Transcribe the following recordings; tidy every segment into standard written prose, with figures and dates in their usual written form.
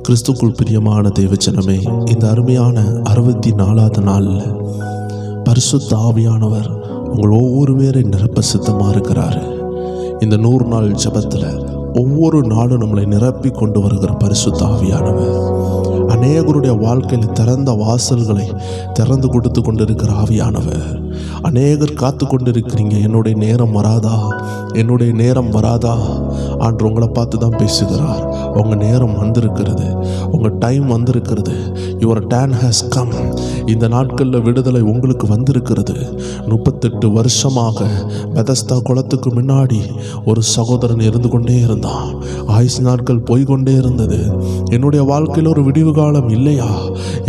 கிறிஸ்துக்குள் பிரியமான தேவஜனமே, இந்த அருமையான 64வது நாளில் பரிசுத்த ஆவியானவர் உங்கள் ஒவ்வொரு பேரை நிரப்ப சித்தமாக இருக்கிறாரு. இந்த 100 நாள் ஜெபத்தில் ஒவ்வொரு நாளும் நம்மளை நிரப்பி கொண்டு வருகிற பரிசுத்த ஆவியானவர் அநேகருடைய வாழ்க்கையில் திறந்த வாசல்களை திறந்து கொடுத்து கொண்டிருக்கிற ஆவியானவர். அநேகர் காத்து கொண்டிருக்கிறீங்க, என்னுடைய நேரம் வராதா, என்னுடைய நேரம் வராதா. ஆண்டு உங்களை பார்த்து தான் பேசுகிறார். உங்கள் நேரம் வந்திருக்கிறது, உங்கள் டைம் வந்திருக்கிறது. Your time has come. இந்த நாட்களில் விடுதலை உங்களுக்கு வந்திருக்கிறது. 38 வருஷமாக பெதஸ்தா குளத்துக்கு முன்னாடி ஒரு சகோதரன் இருந்து கொண்டே இருந்தான். ஆயுசு நாட்கள் போய்கொண்டே இருந்தது. என்னுடைய வாழ்க்கையில் ஒரு விடிவு காலம் இல்லையா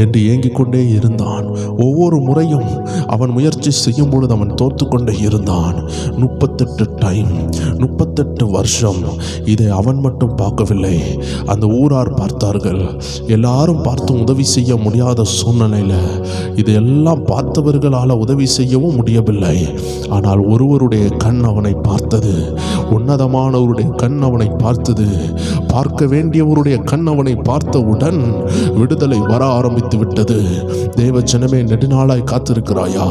என்று ஏங்கிக் கொண்டே இருந்தான். ஒவ்வொரு முறையும் அவன் முயற்சி செய்யும் பொழுது அவன் தோற்று கொண்டே இருந்தான். 38 வருஷம். இதை அவன் மட்டும் பார்க்கவில்லை, அந்த ஊரார் பார்த்தார்கள். எல்லாரும் பார்த்தும் உதவி செய்ய முடியாத சூழ்நிலையில் இதையெல்லாம் பார்த்தவர்களால் உதவி செய்யவும் முடியவில்லை. ஆனால் ஒருவருடைய கண் அவனை பார்த்தது, உன்னதமானவருடைய கண் அவனை பார்த்தது. பார்க்க வேண்டியவருடைய கண் அவனை பார்த்தவுடன் விடுதலை வர ஆரம்பித்து விட்டது. தேவஜனமே, நெடுநாளாய் காத்திருக்கிறாயா?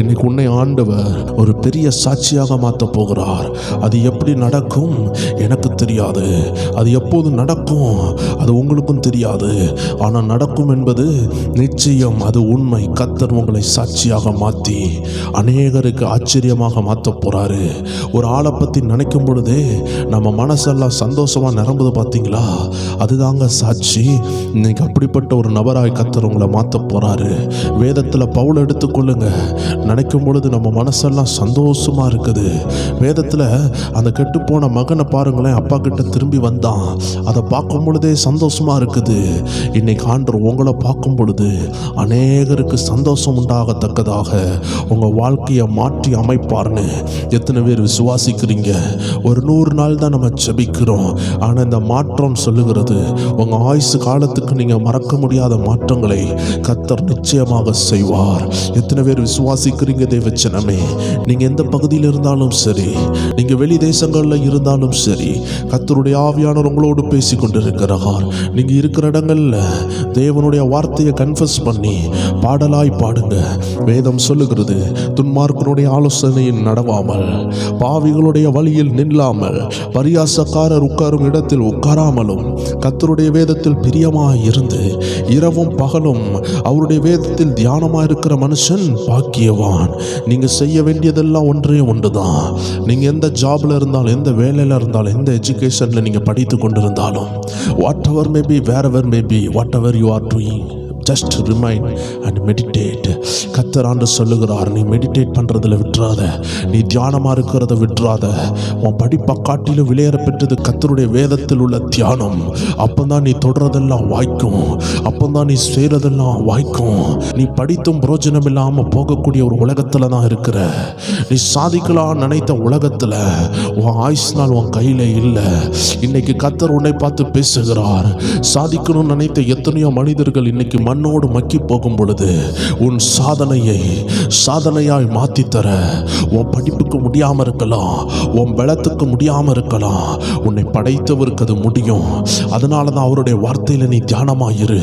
இன்னைக்கு உன்னை ஆண்டவர் ஒரு பெரிய சாட்சியாக மாற்ற போகிறார். அது எப்படி நடக்கும் எனக்கு தெரியாது, அது எப்போது நடக்கும் அது உங்களுக்கும் தெரியாது. ஆனால் நடக்கும் என்பது நிச்சயம், அது உண்மை. கர்த்தர் உங்களை சாட்சியாக மாற்றி அநேகருக்கு ஆச்சரியமாக மாற்ற போறாரு. ஒரு ஆளை பற்றி நினைக்கும் பொழுதே நம்ம மனசெல்லாம் சந்தோஷமா நிரம்புது. பார்த்தீங்களா? அதுதாங்க சாட்சி. இன்னைக்கு அப்படிப்பட்ட ஒரு நபராய் கர்த்தர் உங்களை மாற்ற போறாரு. வேதத்தில் பவுல் எடுத்துக்கொள்ளுங்க. நினைக்கும் பொழுது நம்ம மனசெல்லாம் சந்தோஷமா இருக்குது. வேதத்தில் அந்த கெட்டுப்போன மகனை பாருங்களேன், அப்பா கிட்ட திரும்பி வந்தான். அதை பார்க்கும் பொழுதே சந்தோஷமா இருக்குது. இன்னைக்கு ஆண்டவர் உங்களை பார்க்கும் பொழுது அநேகருக்கு சந்தோஷம் உண்டாகத்தக்கதாக உங்க வாழ்க்கையை மாற்றி அமைப்பார்னு எத்தனை பேர் விசுவாசிக்கிறீங்க? ஒரு 100 நாள் தான் நம்ம ஜெபிக்கிறோம். ஆனால் இந்த மாற்றம் சொல்லுகிறது, உங்க ஆயுசு காலத்துக்கு நீங்க மறக்க முடியாத மாற்றங்களை கர்த்தர் நிச்சயமாக செய்வார். எத்தனை பேர் விசுவாசிக்கிறீங்க தேவஜனமே? நீங்க எந்த பகுதியில் இருந்தாலும் சரி, நீங்க வெளி தேசங்களில் இருந்தாலும் சரி, கர்த்தருடைய ஆவியானவர் உங்களோடு பேசி கொண்டிருக்கிறார். நீங்க இருக்கிற இடங்கள்ல தேவனுடைய வார்த்தையை கன்ஃபஸ் பண்ணி பாடலாய் பாடுங்க. வேதம் சொல்லுகிறது, துன்மார்க்கனுடைய ஆலோசனையில் நடவாமல், பாவிகளுடைய வழியில் நில்லாமல், பரியாசக்காரர் உட்காரும் இடத்தில் உட்காராமலும், கர்த்தருடைய வேதத்தில் பிரியமாய் இருந்து இரவும் பகலும் அவருடைய வேதத்தில் தியானமாக இருக்கிற மனுஷன் பாக்கியவான். நீங்க செய்ய வேண்டியதெல்லாம் ஒன்றே ஒன்றுதான். நீங்க எந்த ஜாப்ல இருந்தாலும், எந்த வேலையில இருந்தாலும், எந்த எஜுகேஷன்ல நீங்க படித்து கொண்டிருந்தாலும், whatever may be, wherever may be, whatever you are doing, just remind and meditate. கர்த்தர் ஆண்டு சொல்லுகிறார், நீ மெடிடேட் பண்றதுல விட்டுறாத, நீ தியானமா இருக்கிறத விட்டுறாத. உன் படிப்பை காட்டிலும் விளையாட பெற்றது கர்த்தருடைய வேதத்தில் உள்ள தியானம். அப்பந்தான் நீ தொடர்றதெல்லாம் வாய்க்கும், அப்பந்தான் நீ செய்யறதெல்லாம் வாய்க்கும். நீ படித்தும் பிரோஜனம் இல்லாம போகக்கூடிய ஒரு உலகத்துல தான் இருக்கிற. நீ சாதிக்கலாம் நினைத்த உலகத்துல உன் ஆயுசு நாள் உன் கையில இல்லை. இன்னைக்கு கர்த்தர் உன்னை பார்த்து பேசுகிறார். சாதிக்கணும்னு நினைத்த எத்தனையோ மனிதர்கள் இன்னைக்கு மண்ணோடு மக்கி போகும் பொழுது உன் சாதனையாய் மாத்தி தர. உன் படிப்புக்கு முடியாம இருக்கலாம், உன் பலத்துக்கு முடியாம இருக்கலாம், உன்னை படைத்தவருக்கு அது முடியும். அதனாலதான் அவருடைய வார்த்தையில நீ தியானமாயிரு.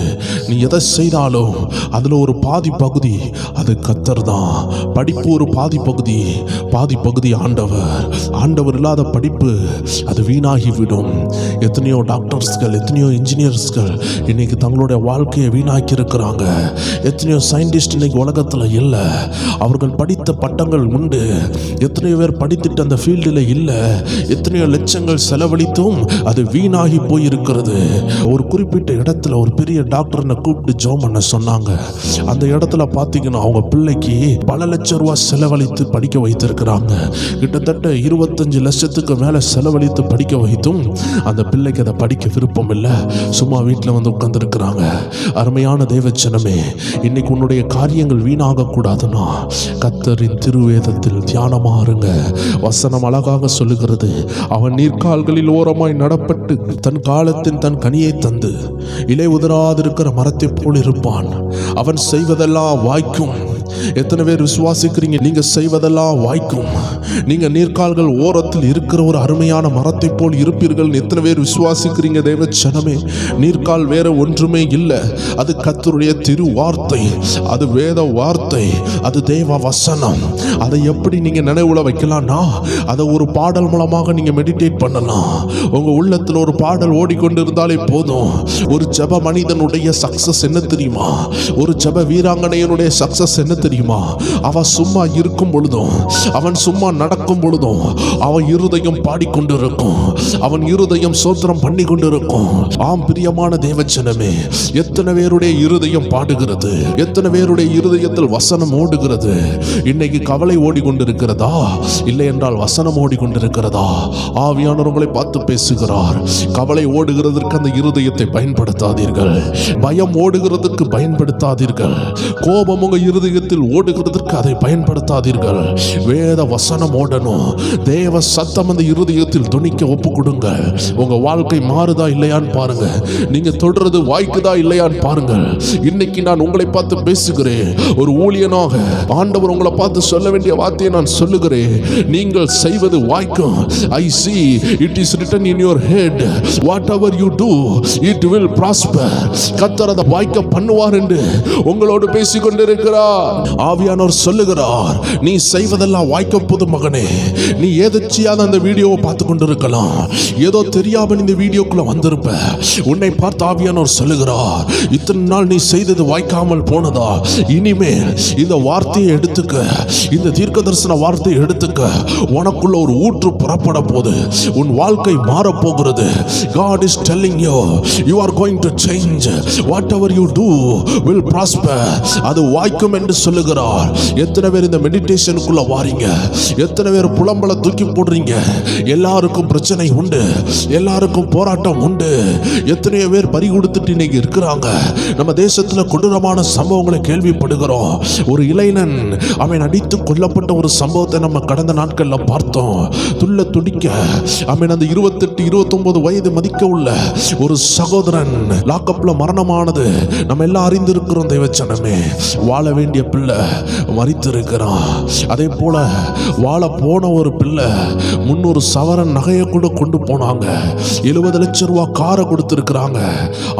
நீ எதை செய்தாலும் அதுல ஒரு பாதி பகுதி அது கர்த்தர் தான். படிப்பு ஒரு பாதி பகுதி ஆண்டவர் இல்லாத படிப்பு அது வீணாகிவிடும். எத்தனையோ டாக்டர்ஸ்கள், எத்தனையோ இன்ஜினியர்ஸ்கள் இன்னைக்கு தங்களுடைய வாழ்க்கையை வீணாக்கி இருக்கிறாங்க. எத்தனையோ சயின்டிஸ்ட் இன்னைக்கு உலகத்தில் இல்லை. அவர்கள் படித்த பட்டங்கள் உண்டு, எத்தனையோ பேர் படித்துட்டு அந்த ஃபீல்டில் இல்லை. எத்தனையோ லட்சங்கள் செலவழித்தும் அது வீணாகி போயிருக்கிறது. ஒரு குறிப்பிட்ட இடத்துல ஒரு பெரிய டாக்டர்னை கூப்பிட்டு ஜெபம் பண்ண சொன்னாங்க. அந்த இடத்துல பார்த்தீங்கன்னா அவங்க பிள்ளைக்கு பல லட்சம் ரூபாய் செலவழித்து படிக்க வைத்திருக்கிறாங்க. கிட்டத்தட்ட 25 லட்சத்துக்கு மேலே செலவழித்து படிக்க வைத்தும் அந்த பிள்ளைக்கு அதை படிக்க விருப்பம் இல்லை. சும்மா வீட்டில் வந்து உட்கார்ந்துருக்கிறாங்க. அருமையான தேவஜனமே, இன்னைக்கு உன்னுடைய காரியங்கள் வீணாக கூடாதுன்னா கர்த்தரின் திருவேதத்தில் தியானமா இருங்க. வசனம் அழகாக சொல்லுகிறது, அவன் நீர்க்கால்களில் ஓரமாய் நடப்பட்டு தன் காலத்தின் தன் கனியை தந்து இலை உதிராதிருக்கிற மரத்தை போல் இருப்பான். அவன் செய்வதெல்லாம் வாய்க்கும். எத்தனை பேர் விசுவாசிக்கிறீங்க நீங்க செய்வதெல்லாம் வாய்க்கும், நீங்க நீர்க்கால்கள் ஓரத்தில் இருக்கிற ஒரு அருமையான மரத்தை போல் இருப்பீர்கள்? எத்தனை பேர் விசுவாசிக்கிறீங்க தேவ ஜனமே? நீர்க்கால் வேற ஒன்றுமே இல்லை, அது கர்த்தருடைய திரு வார்த்தை, அது வேத வார்த்தை, அது தேவ வசனம். அதை எப்படி நீங்க நினைவுல வைக்கலாம்னா, அதை ஒரு பாடல் மூலமாக நீங்க மெடிடேட் பண்ணலாம். உங்க உள்ளத்துல ஒரு பாடல் ஓடிக்கொண்டு இருந்தாலே போதும். ஒரு ஜெப மனிதனுடைய சக்சஸ் என்ன தெரியுமா? ஒரு ஜெப வீராங்கனையனுடைய சக்சஸ் என்ன தெரியுமா? அவன் சும்மா இருக்கும் பொழுதும், அவன் சும்மா நடக்கும் பொழுதும் அவன் இருதயம் பாடிக்கொண்டிருக்கும், அவன் இருதயம் சோத்திரம் பண்ணி கொண்டிருக்கும். ஆம் பிரியமான தேவஜனமே, எத்தனை பேருடைய இருதயம் பாடுகிறது, எத்தனை பேருடைய இருதயத்தில் வசனம் ஓடுகிறது? இன்னைக்கு கவலை ஓடிக்கொண்டிருக்கிறதா? இல்லை என்றால் வசனம் ஓடிக்கொண்டிருக்கிறதா? ஆவியானவர் உங்களை பார்த்து பேசுகிறார். கவலை ஓடுகிறதற்கு அந்த இருதயத்தை பயன்படுத்தாதீர்கள், பயம் ஓடுகிறதுக்கு பயன்படுத்தாதீர்கள், கோபம் உங்க இருதயத்தில் ஓடுகிறதற்கு அதை பயன்படுத்தாதீர்கள். வேத வசனம் ஓடணும், தேவ சத்தம் அந்த இருதயத்தில் துணிக்க ஒப்பு கொடுங்க. உங்க வாழ்க்கை மாறுதா இல்லையான்னு பாருங்க, நீங்க தொடர்றது வாய்க்குதா இல்லையான்னு பாருங்க. இன்னைக்கு நான் உங்களை பார்த்து பேசுகிறேன், ஒரு ஊழியனாக ஆண்டவர் உங்களை பார்த்து சொல்ல வேண்டிய வார்த்தையை நான் சொல்லுகிறேன். நீங்கள் செய்வது வாய்க்கும். I see it is written in your head, whatever you do it will prosper. கர்த்தர் அதை வாய்க்க பண்ணுவார் என்று உங்களோடு பேசிக் கொண்டிருக்கிறார். ஆவியானவர் சொல்லுகிறார், நீ செய்வதெல்லாம் வாய்க்க போது மகனே. நீ எதற்சியாத அந்த வீடியோவை பார்த்து கொண்டிருக்கலாம், ஏதோ தெரியாம இந்த வீடியோக்குள்ள வந்திருப்ப. உன்னை பார்த்து ஆவியானவர் சொல்லுகிறார், இத்தனை நாள் நீ செய்தது வாய்க்காமல் போனதா? இனிமேல் இந்த வார்த்தையை எடுத்துக்க, இந்த தீர்க்க தரிசன வார்த்தையை எடுத்துக்க. உனக்குள்ள ஒரு ஊற்று புறப்பட போது, உன் வாழ்க்கை மாறப் போகிறது. God is telling you, you are going to change. Whatever you do will prosper. அது வாய்க்கும் என்று சொல்லுகிறார். எத்தனை பேர் இந்த மெடிடேஷனுக்குள்ள வாரீங்க? எத்தனை பேர் புலம்பல தூக்கி போடுறீங்க? எல்லாருக்கும் பிரச்சனை உண்டு, எல்லாருக்கும் போராட்டம் உண்டு. எத்தனையோ பேர் பறி கொடுத்துட்டு இன்னைக்கு இருக்கிறாங்க. நம்ம தேசத்துல கொடூரமான சம்பவங்களை கேள்விப்படுகிறோம். ஒரு இளைஞன் அவன் அடித்து கொல்லப்பட்ட ஒரு சம்பவத்தை நம்ம கடந்த நாட்கள்ல பார்த்தோம். துள்ள துடிக்க அவன் அந்த 28-29 வயது மதிக்க உள்ள ஒரு சகோதரன் லாக்கப்ல மரணமானது நம்ம எல்லாம் அறிந்திருக்கிறோம். தேவச்சனமே, வாழ வேண்டிய பிள்ளை மரித்திருக்கிறான். அதே போல வாழ போன ஒரு பிள்ளை 300 சவரன் நகையை கூட கொண்டு போனாங்க. 70 லட்சம் ரூபாய் காரை கொடுத்திருக்கிறாங்க.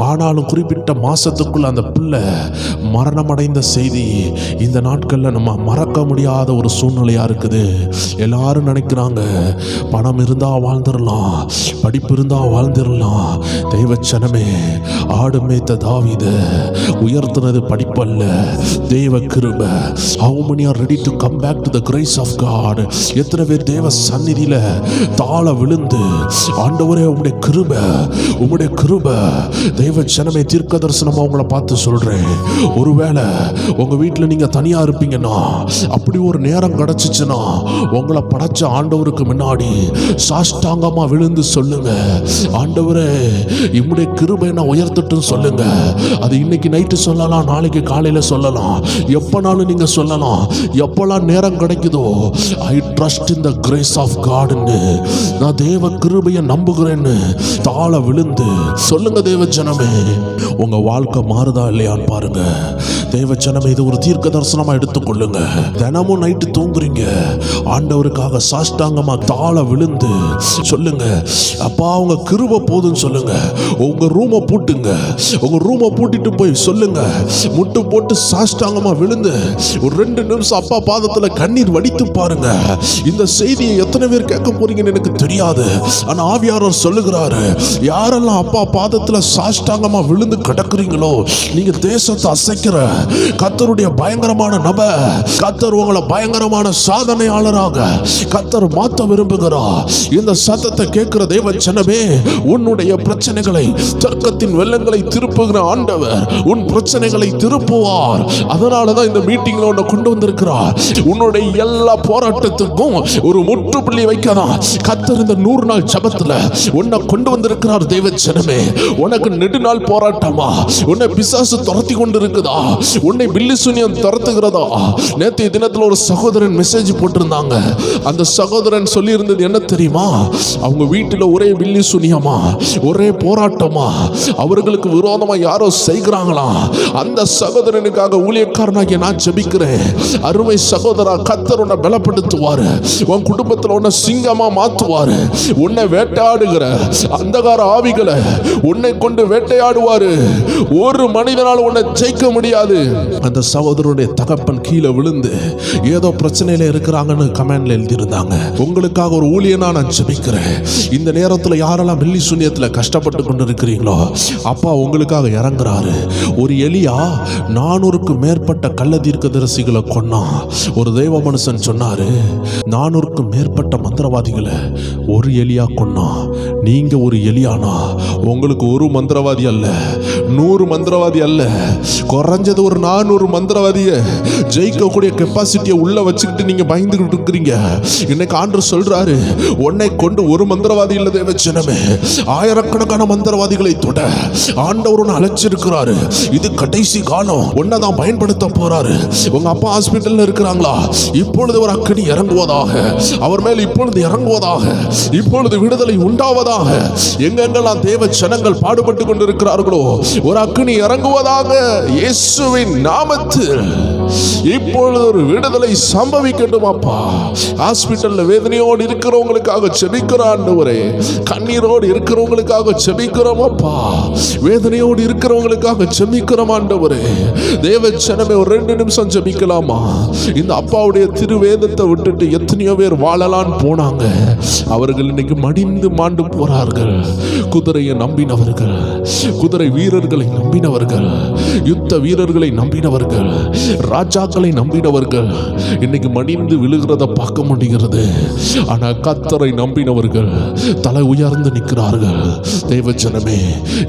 ஆனாலும் குறிப்பிட்ட மாசத்துக்குள்ள அந்த பிள்ளை மரணம் அடைந்த செய்தி இந்த நாட்கள்ல நம்ம மறக்க முடியாத ஒரு சூழ்நிலையா இருக்குது. எல்லாரும் நினைக்கிறாங்க பணம் இருந்தா வாழ்ந்துடலாம், படிப்பு இருந்தா வாழ்ந்துடலாம். தெய்வச்சனமே, ஆடு மேய்த்த தாவீதை உயர்த்தினது படிப்பல்ல, தேவ கிருபை. How many are ready to come back to the grace of God? எத்தனை பேர் தேவ சந்நிதியில தாழ விழுந்து, ஆண்டவரே உம்முடைய கிருபை, உம்முடைய கிருபை. தேவ ஜனமே, தீர்க்க தரிசனமா உங்களை பார்த்து சொல்றேன், ஒருவேளை உங்க வீட்டில் நீங்க தனியா இருப்பீங்கன்னா, அப்படி ஒரு நேரம் கிடைச்சிச்சுன்னா, உங்களை படைச்ச ஆண்டவருக்கு முன்னாடி சாஷ்டாங்கமா விழுந்து சொல்லுங்க, ஆண்டவரே இம்முடைய கிருபை நான் உயர்த்தட்டும் சொல்லுங்க. அது இன்னைக்கு நைட்டு சொல்லலாம், நாளைக்கு காலையில சொல்லலாம், எப்பனாலும் நீங்க சொல்லலாம். எப்பெல்லாம் நேரம் கிடைக்குதோ, I trust in the grace of God, நான் தேவ கிருபையை நம்புகிறேன்னு தாழ விழுந்து சொல்லுங்க. தேவ ஜனமே, உங்க வாழ்க்கை மாறுதா இல்லையான்னு பாருங்க. தேவ ஜனமே, இது ஒரு தீர்க்க தரிசனமா எடுத்துக்கொள்ளுங்க. தினமும் நைட்டு தூங்குறீங்க, ஆண்டவருக்காக சாஷ்டாங்கமா தாழ விழுந்து சொல்லுங்க, அப்பா உங்க கிருபை போதுன்னு சொல்லுங்க. உங்க ரூமை பூட்டுங்க, உங்க ரூமை பூட்டிட்டு போய் சொல்லுங்க, முட்டு போட்டு சாஷ்டாங்கமா விழுந்து ஒரு 2 நிமிஷம் அப்பா பாதத்துல கண்ணீர் வடித்து பாருங்க. இந்த செய்தியை எத்தனை பேர் கேட்க போறீங்கன்னு எனக்கு தெரியாது. ஆனா ஆவியானவர் சொல்லுகிறாரு, யாரெல்லாம் அப்பா பாதத்துல சாஷ்டாங்கமா விழுந்து கிடக்குறீங்களோ, நீங்க தேசத்தை அசைக்கிற கர்த்தருடைய பயங்கரமான நபர். கர்த்தர் உங்களை பயங்கரமான சாதனையாளராக கர்த்தர் மாற்ற விரும்புகிறார். இந்த சத்தத்தை கேட்கிற தேவ ஜனமே, உன்னுடைய பிரச்சனைகளை, தர்க்கத்தின் வெள்ளங்களை திருப்புகிற ஆண்டவர் உன் பிரச்சனைகளை திருப்புவார். அதனாலதான் இந்த மீட்டிங்ல உன்னை கொண்டு வந்திருக்கிறார். உன்னுடைய எல்லா போராட்டத்துக்கும் ஒரு முற்றுப்புள்ளி வைக்கதான் கர்த்தர் இந்த 100 நாள் ஜெபத்துல உன்னை கொண்டு வந்திருக்கிறார். தேவ ஜனமே, உனக்கு நெடுநாள் போராட்டமா? உன்னை பிசாசு துரத்தி கொண்டு இருக்குதா? உன்னை பில்லி சூனியம் துரத்துகிறதா? நேற்றைய தினத்துல ஒரு சகோதரன் மெசேஜ் போட்டிருந்தாங்க. அந்த சகோதரன் சொல்லி இருந்தது என்ன தெரியுமா? அவங்க வீட்டுல ஒரே பில்லி சூனியமா, ஒரே போராட்டமா, அவர்களுக்கு விரோதமா யாரோ செய்கிறாங்களா. அந்த சகோதரனுக்காக ஊழியக்காரனாகிய நான் ஜெபிக்கிறேன். அருமை சகோதரா, கர்த்தர் உன்னை பலப்படுத்துவாரு. உன் குடும்பத்தில் உன்னை சிங்கமா மாத்துவாரு. உன்னை வேட்டையாடுகிற அந்தகார ஆவிகளை உன்னை கொண்டு வேட்டையாடுவாரு. ஒரு மனிதனால் உன்னை ஜெயிக்க முடியாது. அந்த சகோதரனுடைய தகப்பன் கீழே விழுந்து ஏதோ பிரச்சனையில இருக்கிறாங்கன்னு கமெண்ட்ல எழுதியிருந்தாங்க. உங்களுக்காக ஒரு ஊழியனா நான் ஜெபிக்கிறேன். இந்த நேரத்தில் யாரெல்லாம் வெள்ளி சூனியத்தில் கஷ்டப்பட்டு கொண்டு இருக்கிறீங்களோ, அப்பா உங்களுக்காக இறங்குறாரு. ஒரு எலியா 400க்கு மேற்பட்ட கள்ள தீர்க்கதரிசிகளை கொன்னான். ஒரு தெய்வ மனுஷன் சொன்னாரு, 400க்கு மேற்பட்ட மந்திரவாதிகளை ஒரு எலியா கொன்னான். நீங்க ஒரு எலியானா உங்களுக்கு ஒரு மந்திரவாதி அல்ல, 100 மந்திரவாதி அல்ல, குறைஞ்சது ஒரு 400 மந்திரவாதியை ஜெயிக்கக்கூடிய கெப்பாசிட்டியை உள்ள வச்சுக்கிட்டு நீங்க பயந்துகிட்டு இருக்கிறீங்க. இன்னைக்கு ஆண்டவர் சொல்றாரு, உன்னை கொண்டு ஒரு மந்திரவாதி இல்ல தேவச்சனமே, ஆயிரக்கணக்கான மந்திரவாதிகளை தொட ஆண்டவர் உன்னை அழைச்சிருக்கிறாரு. இது கடைசி காலம். உன்னை தான் பயன்படுத்த போறாரு. உங்க அப்பா ஹாஸ்பிட்டல்ல இருக்கிறாங்களா? இப்பொழுது ஒரு அக்கினி இறங்குவதாக, அவர் மேல் இப்பொழுது இறங்குவதாக, இப்பொழுது விடுதலை உண்டாவதாக. எங்கெங்கெல்லாம் தேவ ஜனங்கள் பாடுபட்டு கொண்டிருக்கிறார்களோ, ஒரு அக்கினி இறங்குவதாக. இயேசுவின் நாமத்தில் இப்பொழுது ஒரு விடுதலை சம்பவிக்கட்டும் அப்பா. ஹாஸ்பிட்டல்ல வேதனையோடு இருக்கிறவங்களுக்காக ஜெபிக்கிறோம் ஆண்டவரே. கண்ணீரோடு இருக்கிறவங்களுக்காக ஜெபிக்கிறோம் அப்பா. வேதனையோடு இருக்கிறவங்களுக்காக ஜெபிக்கிறோம் ஆண்டவரே. தேவ ஜனமே ஒரு 2 நிமிஷம் ஜெபிக்கலாமா? இந்த அப்பாவுடைய திருவேதத்தை விட்டுட்டு எத்தனையோ பேர் வாழலான்னு போனாங்க. அவர்கள் இன்னைக்கு மடிந்து மாண்டு போறார்கள். குதிரையை நம்பினவர்கள், குதிரை வீரர்களை நம்பினவர்கள், யுத்த வீரர்களை நம்பினவர்கள், ராஜாக்களை நம்பினவர்கள் இன்னைக்கு மடிந்து விழுகிறத பார்க்க முடிகிறது. ஆனா கர்த்தரை நம்பினவர்கள் தலை உயர்ந்து நிற்கிறார்கள். தேவஜனமே,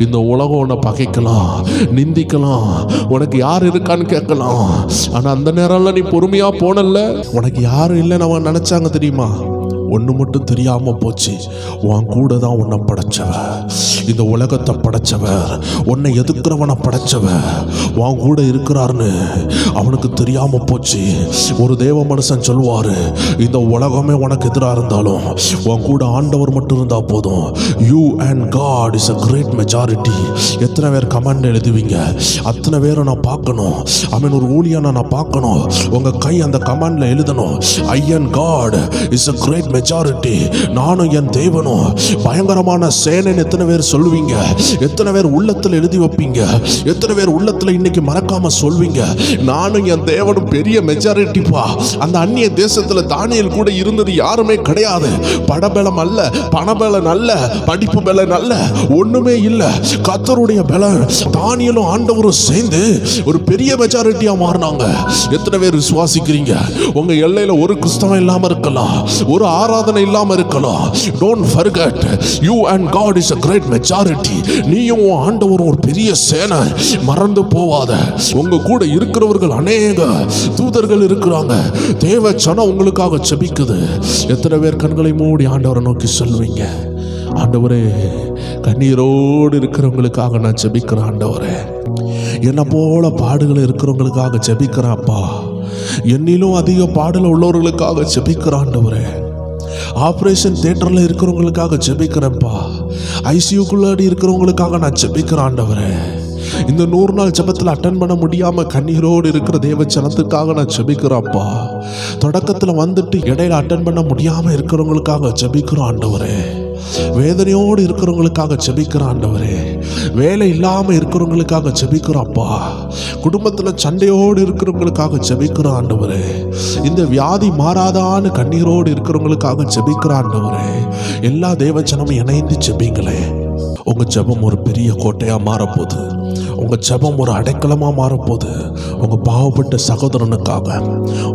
இந்த உலகம் உன்னை பகைக்கலாம், நிந்திக்கலாம், உனக்கு யார் இருக்கான்னு கேட்கலாம். ஆனா அந்த நேரம்ல நீ பொறுமையா போனல்ல, உனக்கு யாரும் இல்லைன்னு அவன் நினைச்சாங்க தெரியுமா? ஒன்று மட்டும் தெரியாம போச்சு, உன் கூட தான் உன்னை படைச்சவர், இந்த உலகத்தை படைச்சவர், உன்னை எதுக்குறவனை படைச்சவர் உன் கூட இருக்கிறார்னு அவனுக்கு தெரியாம போச்சு. ஒரு தேவ மனுஷன் சொல்லுவாரு, இந்த உலகமே உனக்கு எதிராக இருந்தாலும் உன் கூட ஆண்டவர் மட்டும் இருந்தா போதும். You and God is a great majority. எத்தனை பேர் கமெண்ட் எழுதுவீங்க? அத்தனை பேரை நான் பார்க்கணும். அவன் ஒரு ஊழியனை நான் பார்க்கணும். உங்க கை அந்த கமெண்ட்ல எழுதணும், I and God is a great majority. நானும் என் தேவனும் பயங்கரமான சேனன். எத்தனை பேர் சொல்லுவீங்க? எத்தனை பேர் உள்ளத்தில் எழுதி வைப்பீங்க? எத்தனை பேர் உள்ளத்தில் இன்னைக்கு மறக்காம சொல்வீங்க, நானும் என் தேவனும் பெரிய மெஜாரிட்டிப்பா. அந்த அந்நிய தேசத்துல தானியேல் கூட இருந்தது யாருமே கிடையாது. படபலம் அல்ல, பணபலம் அல்ல, படிப்பு பலம் அல்ல, ஒண்ணுமே இல்ல. கர்த்தருடைய பலம், தானியேலும் ஆண்டவரும் சேர்ந்து ஒரு பெரிய மெஜாரிட்டியா மாறினாங்க. எத்தனை பேர் விசுவாசிக்கிறீங்க? உங்க எல்லையில ஒரு கிறிஸ்தவம் இல்லாம இருக்கலாம், ஒரு ஆராதனை இல்லாம இருக்கலாம். Don't forget, you and God is a great majority. நீயும் ஆண்டவரும் ஒரு பெரிய சேனை. மறந்து போவாத. உங்க கூட இருக்கிறவர்கள் அநேக தூதர்கள் இருக்கிறாங்க. தேவ ஜனம் உங்களுக்காக ஜெபிக்குது. எத்தனை பேர் கண்களை மூடி ஆண்டவரை நோக்கி சொல்லுவீங்க, ஆண்டவரே கண்ணீரோடு இருக்கிறவங்களுக்காக நான் ஜெபிக்கிறேன். ஆண்டவரே என்ன போல பாடுகள் இருக்கிறவங்களுக்காக ஜெபிக்கிறேன். அப்பா என்னிலும் அதிக பாடல உள்ளவர்களுக்காக ஜெபிக்கிறேன். ஆண்டவரே ஆபரேஷன் தியேட்டர்ல இருக்கிறவங்களுக்காக ஜெபிக்கிறேன்ப்பா. ஐசியூக்குள்ளாடி இருக்கிறவங்களுக்காக நான் ஜெபிக்கிறேன். ஆண்டவரே இந்த 100 நாள் ஜெபத்தில் அட்டன் பண்ண முடியாம கண்ணீரோடு இருக்கிற தேவ ஜனத்துக்காக நான் ஜெபிக்கிறேன்ப்பா. தொடக்கத்தில் வந்துட்டு இடையில அட்டன் பண்ண முடியாம இருக்கிறவங்களுக்காக ஜெபிக்கிறோம். ஆண்டவரே வேதனையோடு இருக்கிறவங்களுக்காக ஜெபிக்கிறோம். ஆண்டவரே வேலை இல்லாம இருக்கிறவங்களுக்காக ஜெபிக்கிறோம். அப்பா குடும்பத்தில் சண்டையோடு இருக்கிறவங்களுக்காக ஜெபிக்கிறோம். ஆண்டவரே இந்த வியாதி மாறாதான்னு கண்ணீரோடு இருக்கிறவங்களுக்காக ஜெபிக்கிறோம். ஆண்டவரே எல்லா தேவ ஜனமும் இணைந்து ஜெபிங்களே. உங்க ஜெபம் ஒரு பெரிய கோட்டையா மாறப்போகுது. உங்க ஜெபம் ஒரு அடைக்கலமா மாறப்போகுது. உங்க பாவப்பட்ட சகோதரனுக்காக,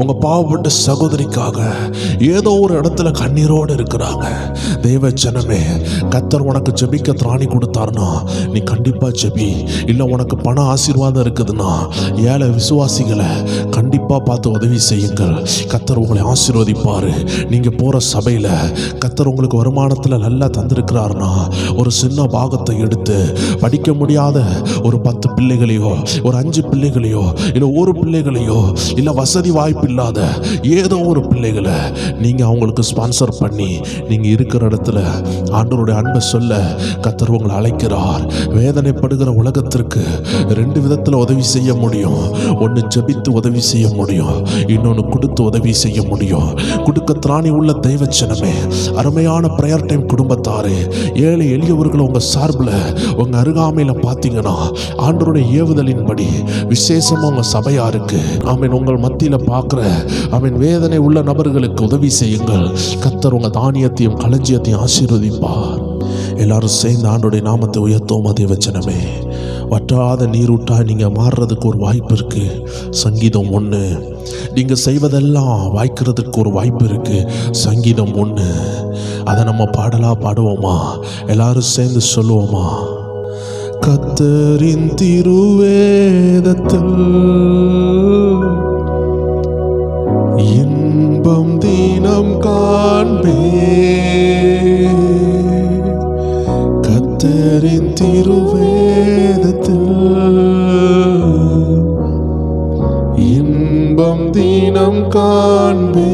உங்க பாவப்பட்ட சகோதரிக்காக ஏதோ ஒரு இடத்துல கண்ணீரோடு இருக்கிறாங்க. தேவ ஜனமே, கர்த்தர் உனக்கு ஜெபிக்க திராணி கொடுத்தாருன்னா நீ கண்டிப்பா ஜெபி. இல்லை உனக்கு பண ஆசீர்வாதம் இருக்குதுன்னா ஏழை விசுவாசிகளை கண்டிப்பா பார்த்து உதவி செய்யுங்கள். கர்த்தர் உங்களை ஆசீர்வதிப்பாரு. நீங்க போற சபையில கர்த்தர் உங்களுக்கு வருமானத்துல நல்லா தந்திருக்கிறாருன்னா ஒரு சின்ன பாகத்தை எடுத்து படிக்க முடியாத ஒரு 10 பிள்ளைகளையோ, ஒரு 5 பிள்ளைகளையோ, இல்லை ஒரு பிள்ளைகளையோ, இல்லை வசதி வாய்ப்பு இல்லாத ஏதோ ஒரு பிள்ளைகளை நீங்கள் அவங்களுக்கு ஸ்பான்சர் பண்ணி நீங்கள் இருக்கிற இடத்துல ஆண்டவருடைய அன்பை சொல்ல கர்த்தர் உங்களை அழைக்கிறார். வேதனைப்படுகிற உலகத்திற்கு 2 விதத்தில் உதவி செய்ய முடியும். ஒன்று ஜெபித்து உதவி செய்ய முடியும், இன்னொன்று கொடுத்து உதவி செய்ய முடியும். கொடுக்க திராணி உள்ள தெய்வச்சனமே, அருமையான பிரேயர் டைம் குடும்பத்தாரே, ஏழை எளியவர்களை உங்கள் சார்பில் உங்கள் அருகாமையில் பார்த்தீங்கன்னா ஆண்டவருடைய ஏவுதலின்படி விசேஷமாக உங்கள் சபையாருக்கு ஆமீன் உங்கள் மத்தியில் பார்க்குற ஆமீன் வேதனை உள்ள நபர்களுக்கு உதவி செய்யுங்கள். கர்த்தர் உங்கள் தானியத்தையும் களஞ்சியத்தையும் ஆசீர்வதிப்பார். எல்லாரும் சேர்ந்து ஆண்டவருடைய நாமத்தை உயர்த்தோம். தேவச்சனமே, வற்றாத நீரூட்டாக நீங்கள் மாறுறதுக்கு ஒரு வாய்ப்பு இருக்குது. சங்கீதம் 1. நீங்கள் செய்வதெல்லாம் வாய்க்கிறதுக்கு ஒரு வாய்ப்பு இருக்குது. சங்கீதம் 1. அதை நம்ம பாடலாக பாடுவோமா? எல்லாரும் சேர்ந்து சொல்லுவோமா? கர்த்தரின் திருவேதத்தில் இன்பம் தினம் காண்பே, கர்த்தரின் திருவேதத்தில் இன்பம் தினம் காண்பே,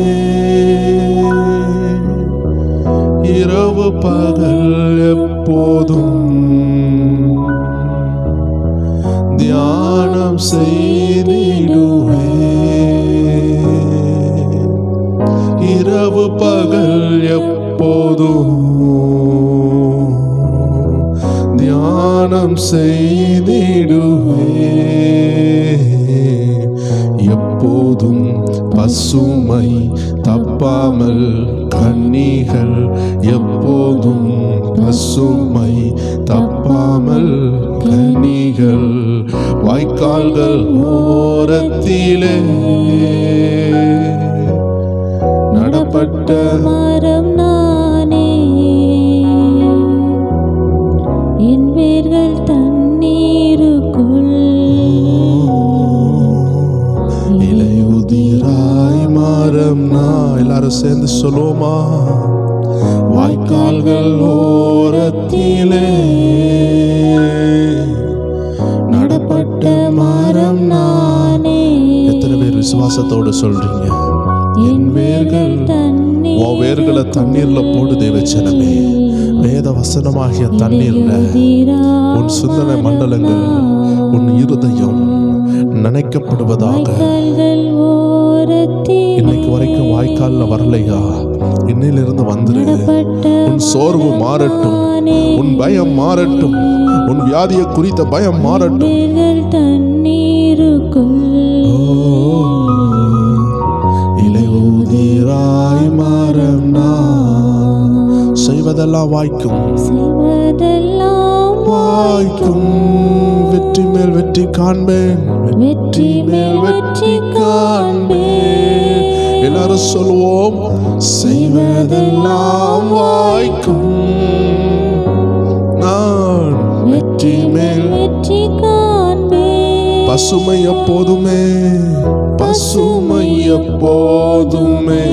இரவு பகல் எப்போதும் தியானம் செய்திடுவே, இரவு பகல் எப்போதும் தியானம் செய்திடுவே, எப்போதும் பசுமை தப்பாமல் கன்னிகள், எப்போதும் பசுமை தப்பாமல் கன்னிகள், வாய்க்கால்கள் ஓரத்திலே நடப்பட்ட மரம் நானே, என் வேர்கள் தண்ணீருக்குள் இலையுதிராய் மரம் நான். எல்லாரும் சேர்ந்து சொல்லுவோமா? வாய்க்கால்கள் ஓரத்திலே நடப்பட்ட மரம் நானே. எத்தனை பேர் விசுவாசத்தோடு சொல்றீங்க? என் வேர்கள் உன் வேர்களை தண்ணீர்ல போடு தேவச்சனமே. வேத வசனமாகிய தண்ணீர்ல உன் சிந்தனை மண்டலங்கள், உன் இருதயம் நினைக்கப்படுவதாக. இன்னைக்கு வரைக்கும் வாய்க்கால்ல வரலையா? இன்னிலிருந்து வந்துரு. உன் சோர்வு மாறட்டும், உன் பயம் மாறட்டும், உன் வியாதியை குறித்த பயம் மாறட்டும். இலையுதிராய் மரம் நான், செய்வதெல்லாம் வாய்க்கும், செய்வதெல்லாம் வாய்க்கும். வெற்றி மேல் வெற்றி காண்பேன், வெற்றி மேல் வெற்றி காண்பேன். எல்லாரும் சொல்லுவோம், செய்வதெல்லாம் வாய்க்கும், நான் வெற்றி மேல் வெற்றி காண்பேன். பசுமை எப்போதுமே, பசுமை எப்போதுமே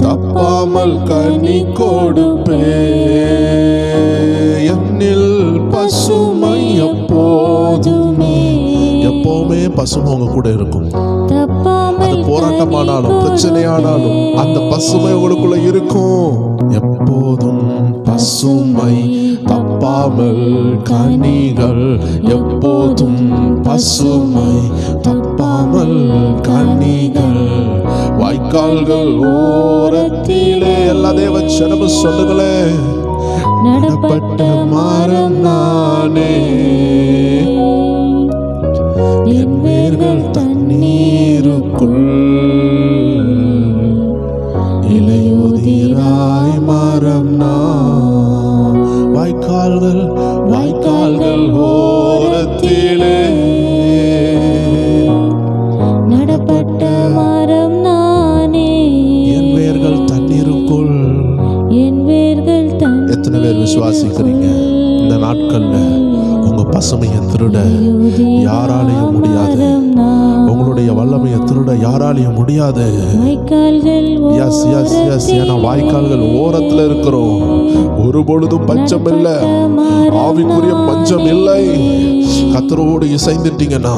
தப்பாமல் கனி கொடுப்பே, என்னில் பசுமை எப்போதுமே. எப்பவுமே பசுமை உங்க கூட இருக்கும். அது போராட்டமானாலும் பிரச்சனையானாலும் அந்த பசுமை உங்களுக்குள்ள இருக்கும். எப்போதும் பசுமை தப்பாமல் கனிகள், எப்போதும் பசுமை தப்பாமல் கனிகள், வாய்க்கால்கள் ஓரத்திலே. எல்லா தேவச்சனமும் சொல்லுங்களே, நடப்பட்ட மரம் நானே, என் வேர்கள் தண்ணீருக்குள் இலையுதிராய் மரம் நான். வாய்க்கால்கள், வாய்க்கால்கள் ஓரத்திலே நடப்பட்ட மரம் நானே, என் வேர்கள் தண்ணீருக்குள். என் வேர்கள் எத்தனை பேர் விசுவாசிக்கிறீங்க? இந்த நாட்கள்ல உங்க பசுமையை திருட யாராலையும் முடியாது. உங்களுடைய வல்லமையை திருட யாராலையும் முடியாது. எஸ் எஸ் எஸ் ஏன்னா வாய்க்கால்கள் ஓரத்தில் இருக்கிறோம். ஒரு பொழுதும் பஞ்சம் இல்லை, ஆவிக்குரிய பஞ்சம் இல்லை. கத்தரோடு இசைந்துட்டீங்கன்னா,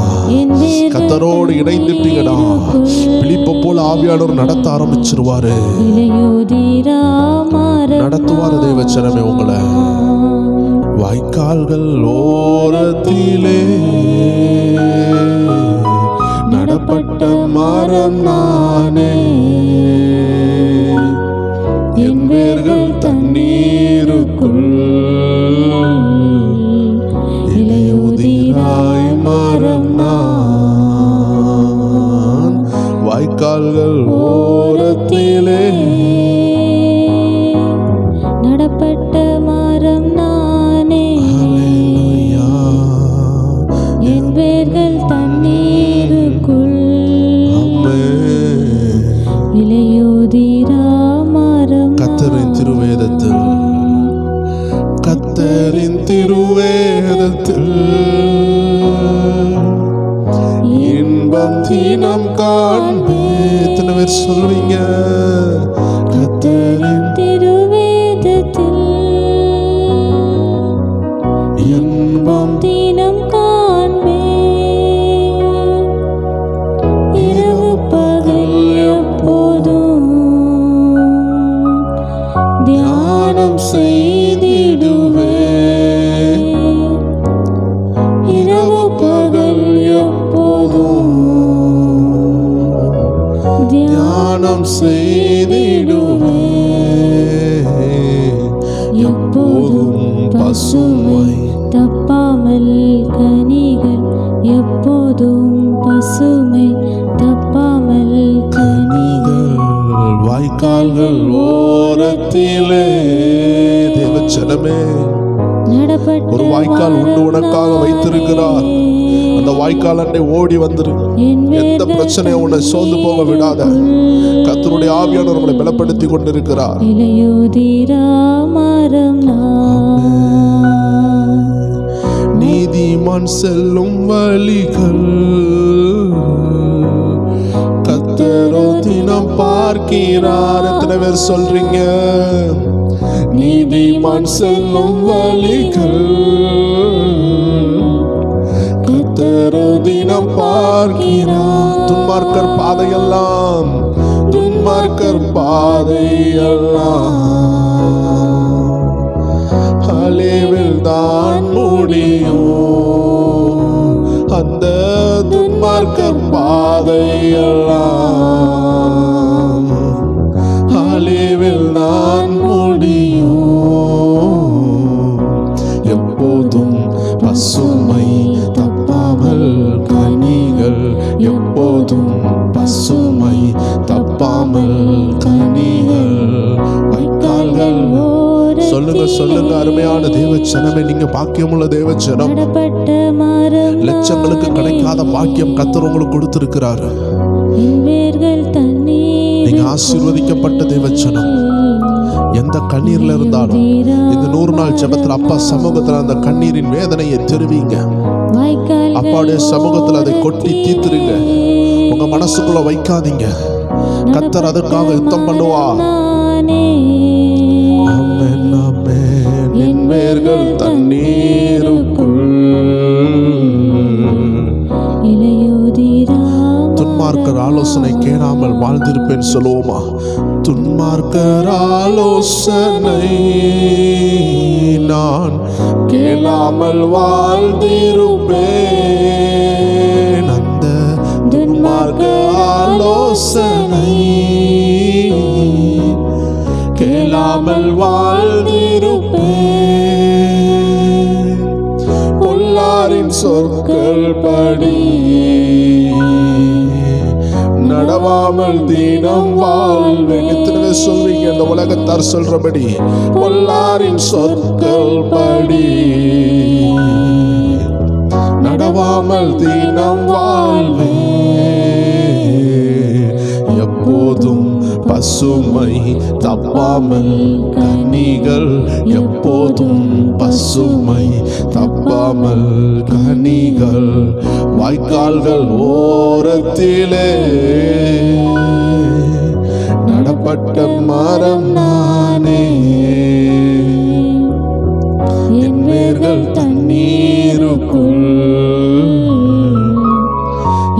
கத்தரோடு இணைந்துட்டீங்கன்னா, பிலிப்பை போல ஆவியானவர் நடத்த ஆரம்பிச்சிருவாரு, நடத்துவாரு தேவச்சனமே உங்களை. வாய்க்கால்கள் ஓரத்திலே நடப்பட்ட மரம் நானே, என் வேர்கள் தண்ணீருக்குள் இலையுதிராய் மரம் நான். வாய்க்கால்கள் ஓரத்திலே நடப்பட்ட மரம் நானே, என் வேர்கள் தண்ணீருக்குள் இலையுதிரா மரம். கர்த்தரின் திருவேதத்தில், கர்த்தரின் திருவேதத்தில் இன்பம் தினம் காண்பே. எத்தனை பேர் சொல்றீங்க? கர்த்தரின் திருவேதத்தில் இன்பம் தினம் காண்பே, இரவு பகல் எப்போதும் தியானம் செய்திடுவே. இரவு பகல் எப்போதும் தியானம் செய்திடுவே. எப்போதும் பசுமை தப்பாமல் கனிகள், எப்போதும் பசுமை தப்பாமல் கனிகள். வாய்க்கால்கள் ஓரத்திலே தேவச்சனமே நடப்பட்ட ஒரு வாய்க்கால் உண்டு உனக்காக வைத்திருக்கிறார். அந்த வாய்க்கால் அண்டை ஓடி வந்துரு. எந்த பிரச்சனையும் உன்னை சோர்ந்து போக விடாத. கர்த்தருடைய ஆவியானவர் உங்களை பலப்படுத்தி கொண்டிருக்கிறார். இலையுதிரா மரம் நான். நீதிமான் செல்லும் வழிகள் கர்த்தரோ தினம் பார்க்கிறார். எத்தனை பேர் சொல்றீங்க? நீதிமான் செல்லும் வழிகள் கர்த்தரோ தினம் பார்க்கிறார். துன்மார்க்கர் பாதையெல்லாம், துன்மார்க்கர் பாதையெல்லாம் அழிவில் தான் முடியும். அந்த துன்மார்க்கர் பாதையெல்லாம் அழிவில் தான் முடியும். எப்போதும் பசுமை தப்பாமல் கனிகள், எப்போதும் பசுமை தப்பாமல் கனிகள். வாய்க்கால்கள் சொல்லுங்க சொல்லுங்க அருமையான தேவச்சனமே, நீங்க பாக்கியமுள்ள தேவச்சனம். நடப்பட்ட மரம் லட்சங்களுக்கு கிடைக்காத பாக்கியம் கர்த்தர் உங்களுக்கு கொடுத்திருக்கிறாரு. என் வேர்கள் தண்ணீர். நீங்க ஆசீர்வதிக்கப்பட்ட தேவச்சனம். எந்த கண்ணீர்ல இருந்தாலும் இந்த 100 நாள் ஜெபத்துல அப்பா சமூகத்துல அந்த கண்ணீரின் வேதனையை தெரிவிங்க. அப்பாவுடைய சமூகத்துல அதை கொட்டி தீர்த்துருங்க. உங்க மனசுக்குள்ள வைக்காதீங்க. கர்த்தர் அதற்காக யுத்தம் பண்ணுவா. ஆமென் ஆமென். என் வேர்கள் தண்ணீருக்குள் இலையுதிரா. துன்மார்க்கர் ஆலோசனை கேளாமல் வாழ்ந்திருப்பேன் சொல்லுவோமா? துன்மார்க்கர் ஆலோசனை நான் கேளாமல் வாழ்ந்திருப்பேன். அந்த துன்மார்க்க ஆலோசனை கேளாமல் வாழ்ந்திருப்பேன். பொல்லாரின் சொற்கள் படி நடவாமல் தினம் வாழ்வேன். எத்தனை சொல்வீங்க? இந்த உலகத்தார் சொல்றபடி பொல்லாரின் சொற்கள் படி நடவாமல் தினம் வாழ்வேன். எப்போதும் பசுமை தப்பாமல் கனிகள், எப்போதும் பசுமை தப்பாமல் இல்லாமல் கனிகள் வாய்க்கால்கள் ஓரத்திலே நடப்பட்ட மரம் நானே. என் வேர்கள் தண்ணீருக்குள்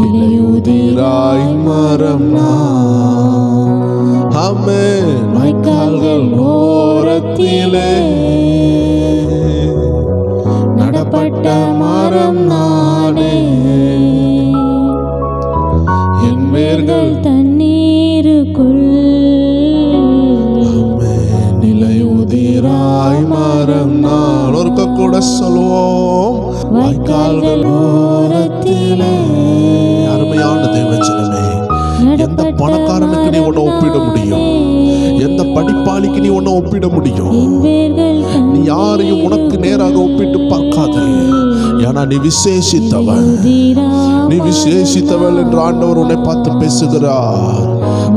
இலையுதிராய் மரம் நான். ஆமென். வாய்க்கால்கள் ஓரத்திலே நடப்பட்ட மரம் நானே. என் வேர்கள் தண்ணீருக்குள் நிலையுதிராய் மரம் நான். ஒருக்க கூட சொல்வோம், வாய்க்கால்கள் ஓரத்திலே. அருமையான தேவஜனமே, எந்த பணக்காரனுக்கு நீ உன்னை ஒப்பிட முடியும்? எந்த படிப்பாளிக்கு நீ உன்னை ஒப்பிட முடியும்? நீ யாரையும் உனக்கு நேராக ஒப்பிட்டு பார்க்காதே. ஏன்னா நீ விசேஷித்தவன், நீ விசேஷித்தவள் என்று ஆண்டவர் உன்னை பார்த்து பேசுகிறார்.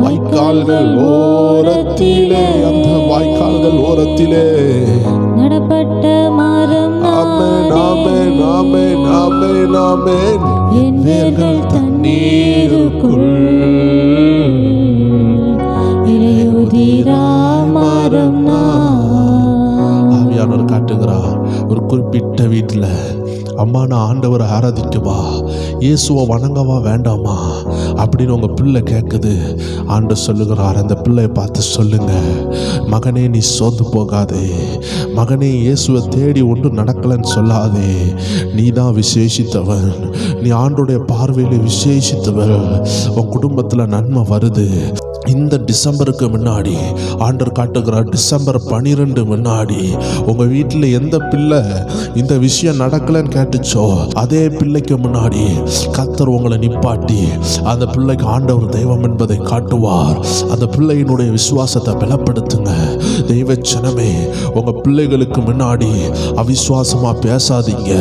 வாய்க்கால்கள் ஓரத்திலே, அந்த வாய்க்கால்கள் ஓரத்திலே நடப்பட்ட மரம் ஆமென், ஆமென், ஆமென், ஆமென், ஆமென். என் வேர்கள் தண்ணீருக்குள் இலையுதிரா மரம் நான். ஆவியானவர் காட்டுகிறார். ஒரு குறிப்பிட்ட வீட்டில் அம்மா நான் ஆண்டவரை ஆராதிக்கவா, இயேசுவை வணங்கவா வேண்டாமா அப்படின்னு உங்கள் பிள்ளை கேட்குது. ஆண்டவர் சொல்லுகிறார், அந்த பிள்ளையை பார்த்து சொல்லுங்க, மகனே நீ சோர்ந்து போகாதே, மகனே இயேசுவை தேடி ஒன்று நடக்கலன்னு சொல்லாதே. நீ தான் விசேஷித்தவன், நீ ஆண்டோடைய பார்வையில் விசேஷித்தவன். உன் குடும்பத்தில் நன்மை வருது. இந்த டிசம்பருக்கு முன்னாடி ஆண்டவர் காட்டுகிறார், டிசம்பர் 12 முன்னாடி உங்கள் வீட்டில் எந்த பிள்ளை இந்த விஷயம் நடக்கலைன்னு கேட்டுச்சோ, அதே பிள்ளைக்கு முன்னாடி கர்த்தர் உங்களை நிப்பாட்டி அந்த பிள்ளைக்கு ஆண்டவர் தெய்வம் என்பதை காட்டுவார். அந்த பிள்ளையினுடைய விசுவாசத்தை பலப்படுத்துங்க. தெய்வ ஜனமே, உங்கள் பிள்ளைகளுக்கு முன்னாடி அவிசுவாசமாக பேசாதீங்க.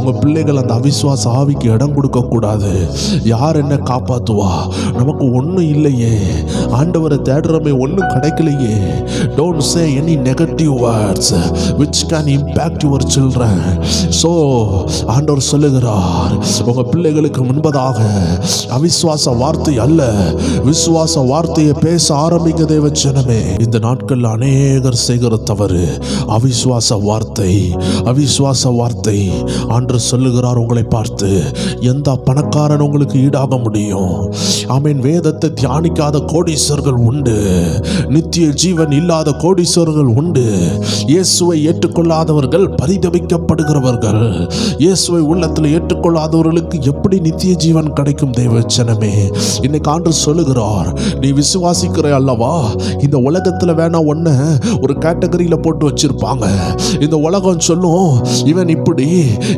உங்கள் பிள்ளைகள் அந்த அவிசுவாச ஆவிக்கு இடம் கொடுக்கக்கூடாது. யார் என்ன காப்பாற்றுவா? நமக்கு ஒன்றும் இல்லையே, ஆண்டவரை தேடுறமே ஒன்றும் கிடைக்கலையே. Don't say any negative words which can impact your children. So ஆண்டவர் சொல்லுகிறார், உங்க பிள்ளைகளுக்கு முன்பதாக அவிசுவாச வார்த்தை அல்ல, விசுவாச வார்த்தையை பேச ஆரம்பிக்க தேவ ஜனமே. இந்த நாட்கள் அநேகர் செய்கிற தவறு அவிசுவாச வார்த்தை, அவிசுவாச வார்த்தை. ஆண்டவர் சொல்லுகிறார் உங்களை பார்த்து, எந்த பணக்காரன் உங்களுக்கு ஈடாக முடியும்? ஆமென். வேதத்தை தியானிக்காத கோடீஸ்வரர்கள் உண்டு, நித்திய ஜீவன் இல்லாத கோடீஸ்வரர்கள் உண்டு. இயேசுவை ஏற்றுக்கொள்ளாதவர்கள் பரிதபிக்கப்படுகிறவர்கள். இயேசுவை உள்ளத்தில் ஏற்றுக்கொள்ளாதவர்களுக்கு எப்படி நித்திய ஜீவன் கிடைக்கும்? தேவச்சனமே, இன்னைக்கு ஆண்டவர் சொல்லுகிறார், நீ விசுவாசிக்கிற அல்லவா? இந்த உலகத்தில் வேணா ஒன்ன ஒரு கேட்டகரியில போட்டு வச்சிருப்பாங்க. இந்த உலகம் சொல்லும், இவன் இப்படி,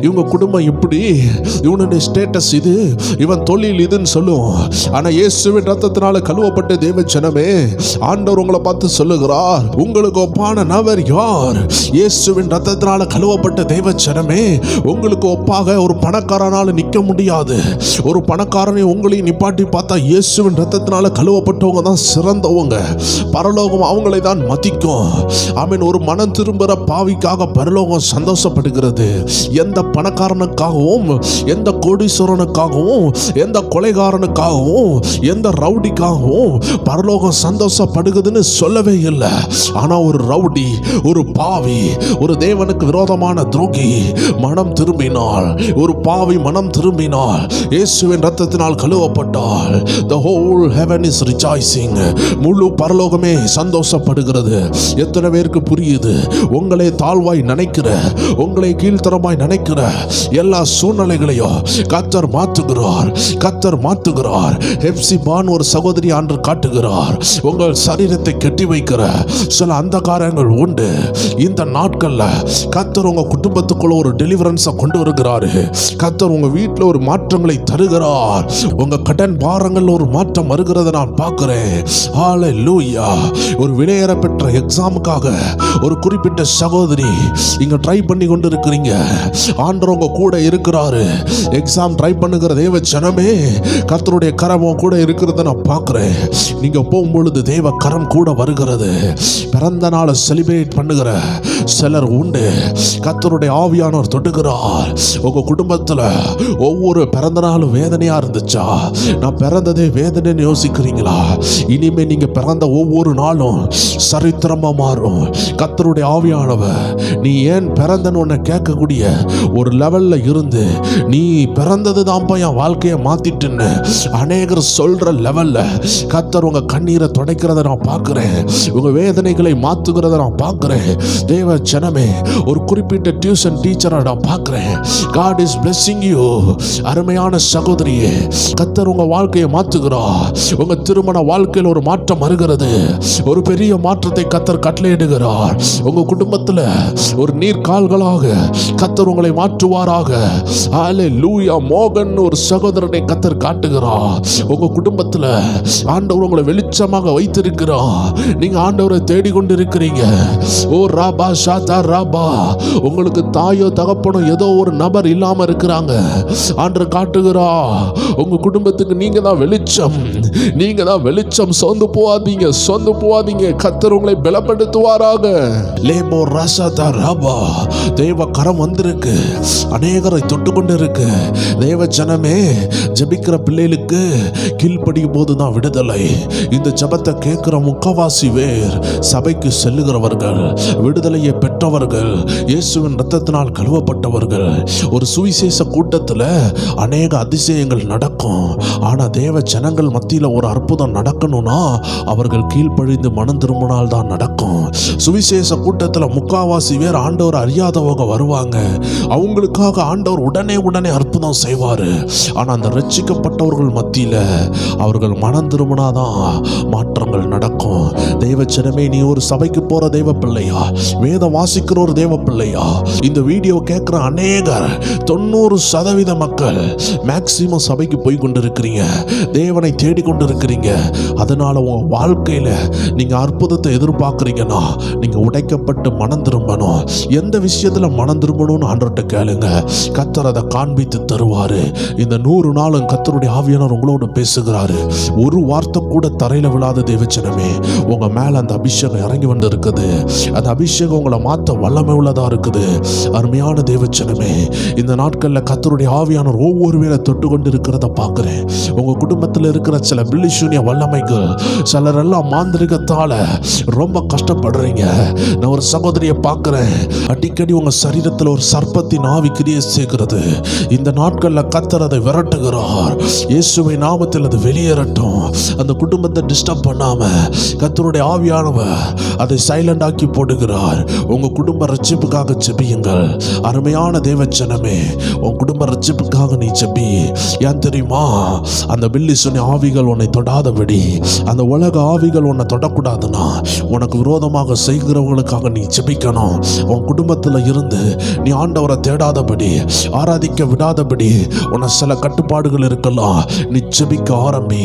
இவங்க குடும்பம் இப்படி, இவனுடைய ஸ்டேட்டஸ் இது, இவன் தொழில் இதுன்னு சொல்லும். ஆனா இயேசுவின் ரத்தத்தினால கழுவப்பட்ட தேவச்சனமே, ஆண்டவர் உங்களை பார்த்து சொல்லுகிறார், உங்களுக்கு ஒப்பான நபர் யார்? இயேசுவின் ரத்தத்தினால கழுவப்பட்ட தேவச்சனமே, உங்களுக்கு ஒப்பாக ஒரு பணக்காரனால நிற்க முடியாது. ஒரு பணக்காரனை உங்களையும் நிப்பாட்டி பார்த்தா இயேசுவின் ரத்தத்தினால கழுவப்பட்டவங்க தான் சிறந்தவங்க. பரலோகம் அவங்களை தான் மதிக்கும். ஆமென். ஒரு மனம் திரும்புகிற பாவிக்காக பரலோகம் சந்தோஷப்படுகிறது. எந்த பணக்காரனுக்காகவும், எந்த கோடீஸ்வரனுக்காகவும், எந்த கொலைகாரனுக்காகவும், எந்த ரவுடிக்காகவும் பரலோகம் சந்தோஷப்படுகிறதுன்னு சொல்லவே இல்லை. ஆனா ஒரு ரவுடி, ஒரு பாவி, ஒரு தேவனுக்கு விரோதமான துரோகி மனம் திரும்பினால், ஒரு பாவி மனம் திரும்பினால், இயேசுவின் ரத்தத்தினால் கழுவப்பட்டால், the whole heaven is rejoicing. முழு பரலோகமே சந்தோஷப்படுகிறது. எத்தனை பேருக்கு புரியுது? உங்களை தாழ்வாய் நினைக்கிற, உங்களை கீழ்த்தரமாய் நினைக்கிற எல்லா சூழ்நிலைகளையும் கர்த்தர் மாற்றுகிறார், கர்த்தர் மாற்றுகிறார். ஹெப்சிபான் ஒரு சகோதரி ஆண்டு காட்டுகிறார். உங்கள் சரீரத்தை கட்டி வைக்கிற சில அந்தகாரங்கள் உண்டு. இந்த நாட்கள்ல கர்த்தர் உங்க குடும்பத்துக்குள்ள ஒரு டெலிவரன்ஸை கொண்டு வருகிறாரு. கர்த்தர் உங்க வீட்டில் ஒரு மாற்றங்களை தருகிறார். உங்க கடன் பாரங்கள் ஒரு மாற்றம் வருகிறத நான் பார்க்கிறேன். ஹல்லேலூயா. ஒரு விலையேற பெற்ற எக்ஸாமுக்காக ஒரு குறிப்பிட்ட சகோதரி இங்க ட்ரை பண்ணி கொண்டு இருக்கிறீங்க. ஆண்டவர் உங்க கூட இருக்கிறாரு. எக்ஸாம் ட்ரை பண்ணுகிற தேவ ஜனமே, கர்த்தருடைய கரம் கூட இருக்கிறத நான் பார்க்கிறேன். நீங்க போகும்பொழுது தேவ கரம் கூட வருகிறது. பிறந்த நாளை செலிப்ரேட் பண்ணுகிற சிலர் உண்டு. கர்த்தருடைய ஆவியானவர் தொடுகிறார். உங்க குடும்பத்துல ஒவ்வொரு பிறந்த நாளும் வேதனையா இருந்துச்சா? நான் பிறந்ததே வேதனைன்னு யோசிக்கிறீங்களா? இனிமே நீங்க பிறந்த ஒவ்வொரு நாளும் சரித்திரமா மாறும். கர்த்தருடைய ஆவியானவர் நீ ஏன் பிறந்தன்னு உன்னை கேட்கக்கூடிய ஒரு லெவல்ல இருந்து நீ பிறந்தது தான்ப்பா என் வாழ்க்கையை மாத்திட்டுன்னு அநேகர் சொல்ற லெவல்ல கர்த்தர் உங்க கண்ணீரை துடைக்கிறத நான் பார்க்கிறேன். உங்க வேதனைகளை மாத்துகிறத நான் பார்க்கிறேன். தேவ ஜனமே, ஒரு குறிப்பிட்ட டியூஷன் டீச்சரை நான் பார்க்கிறேன். God is blessing you. அருமையான சகோதரியே, கர்த்தர் உங்க வாழ்க்கையை மாத்துகிறார். உங்க திருமண வாழ்க்கையில் ஒரு மாற்றம் வருகிறது. ஒரு பெரிய மாற்றத்தை கர்த்தர் கட்டளையிடுகிறார். உங்க குடும்பத்துல ஒரு நீர்கால்களாக கர்த்தர் உங்களை மாற்றுவாராக. ஹல்லேலூயா. மோகன் ஒரு சகோதரனை கர்த்தர் காட்டுகிறார். உங்க குடும்பத்துல ஆண்டவர் உங்களை வெளிச்சமாக வைத்திருக்கிறார். நீங்க ஆண்டவரை தேடிக்கொண்டிருக்கிறீங்க. ஓ ராபா ஷாதா ராபா, உங்களுக்கு தாயோ தகப்பனோ ஏதோ ஒரு நபர் இல்லாம இருக்கிறாங்க. ஆண்டவர் காட்டுகிறா உங்க குடும்பத்துக்கு நீங்க தான் வெளிச்சம். நீங்க தான் வெளிச்சம். சொந்து போவாதீங்க. கர்த்தர் உங்களை பலப்படுத்துவாராக. லேபோ ராசாதா ராபா, தேவ கரம் வந்திருக்கு. அநேகரை தொட்டு கொண்டு இருக்கு. தேவ ஜனமே, ஜெபிக்கிற பிள்ளைகளுக்கு கீழ்ப்படியும் போது தான் விடுதலை. இந்த ஜெபத்தை கேட்கிற முக்கவாசி பேர் சபைக்கு செல்லுகிறவர்கள், விடுதலையை பெற்றவர்கள், இயேசுவின் இரத்தத்தினால் கழுவப்பட்டவர்கள். ஒரு சுவிசேஷ கூட்டத்தில் அநேக அதிசயங்கள் நடக்கும். ஆனா தேவ ஜனங்கள் மத்தியில் ஒரு அற்புதம் நடக்கணும்னா அவர்கள் கீழ்ப்பழிந்து மனம் திரும்பினால் தான் நடக்கும். சுவிசேஷ கூட்டத்தில் முக்காவாசி பேர் ஆண்டவர் அறியாதவங்க வருவாங்க. அவங்களுக்காக ஆண்டவர் உடனே அற்புதம் செய்வாரு. ஆனா அந்த ரட்சிக்கப்பட்டவர்கள் மத்தியில அவர்கள் மனம் திரும்பினாதான் மாற்றங்கள் நடக்கும். தெய்வ ஜனமே, நீ ஒரு சபைக்கு போற தெய்வ பிள்ளையா, வேதம் வாசிக்கிற ஒரு தெய்வ பிள்ளையா, இந்த வீடியோ கேட்கிற அநேகர் 90% மக்கள் மேக்சிமம் சபைக்கு போய் கொண்டிருக்கிறீங்க, தேவனை தேடிக்கொண்டிருக்கிறீங்க. அதனால உங்க வாழ்க்கையில நீங்க அற்புதத்தை எதிர்பார்க்கிறீங்கன்னா நீங்க உடைக்கப்பட்டு மனம் திரும்பணும். எந்த விஷயத்துல மனம் திரும்பணும்னு ஆண்டவர்கிட்ட கேளுங்க. கர்த்தர் அதை காண்பித்து தருவாரு. இந்த 100 நாளும் கர்த்தருடைய ஆவியானவர் உங்களோட பேசுகிறாரு. ஒரு வார்த்தை கூட தரையில விழாத தேவச்சனமே, உங்க மேல அந்த அபிஷேகம் இறங்கி வந்து இருக்குது. அந்த அபிஷேகம் உங்களை மாத்த வல்லமை உள்ளதா இருக்குது. அருமையான தேவச்சனமே, இந்த நாட்கள்ல கர்த்தருடைய ஆவியானவர் ஒவ்வொரு வேளை தொட்டு கொண்டு இருக்கிறத பார்க்கிறேன். உங்க குடும்பத்தில் இருக்கிற சில பில்லிசூனிய வல்லமைகள், சிலரெல்லாம் மாந்திரிகத்தால ரொம்ப கஷ்டப்படுறீங்க. நான் ஒரு சகோதரியை பார்க்கிறேன், அடிக்கடி உங்க சரீரத்தில் ஒரு சர்ப்பத்தின் ஆவி கிரியை சேர்க்கிறது. இந்த நாட்கள்ல கர்த்தர் அதை விரட்டுகிறார். இயேசுவை நாமத்தில் அது வெளியேறட்டும். அந்த குடும்பத்தை டிஸ்டர்ப் பண்ணாம கர்த்தருடைய ஆவியானவர் அதை சைலண்ட் ஆக்கி போடுகிறார். உங்க குடும்ப ரட்சிப்புக்காக ஜெபியுங்கள். அருமையான தேவச்சனமே, உன் குடும்ப ரட்சிப்புக்காக நீ ஜெபி. ஏன் தெரியுமா? அந்த பில்லிசூனிய ஆவிகள் உன்னை தொடாதபடி, அந்த உலக ஆவிகள் உன்னை தொடக்கூடாதுன்னா உனக்கு விரோதமாக செய்கிறவங்களுக்காக நீ ஜெபிக்கணும். உன் குடும்பத்தில் இருந்து நீ ஆண்டவரை தேடாதபடி, ஆராதிக்க விடாதபடி உன்னை சில கட்டுப்பாடுகள் இருக்கலாம். நீ ஜெபிக்க ஆரம்பி.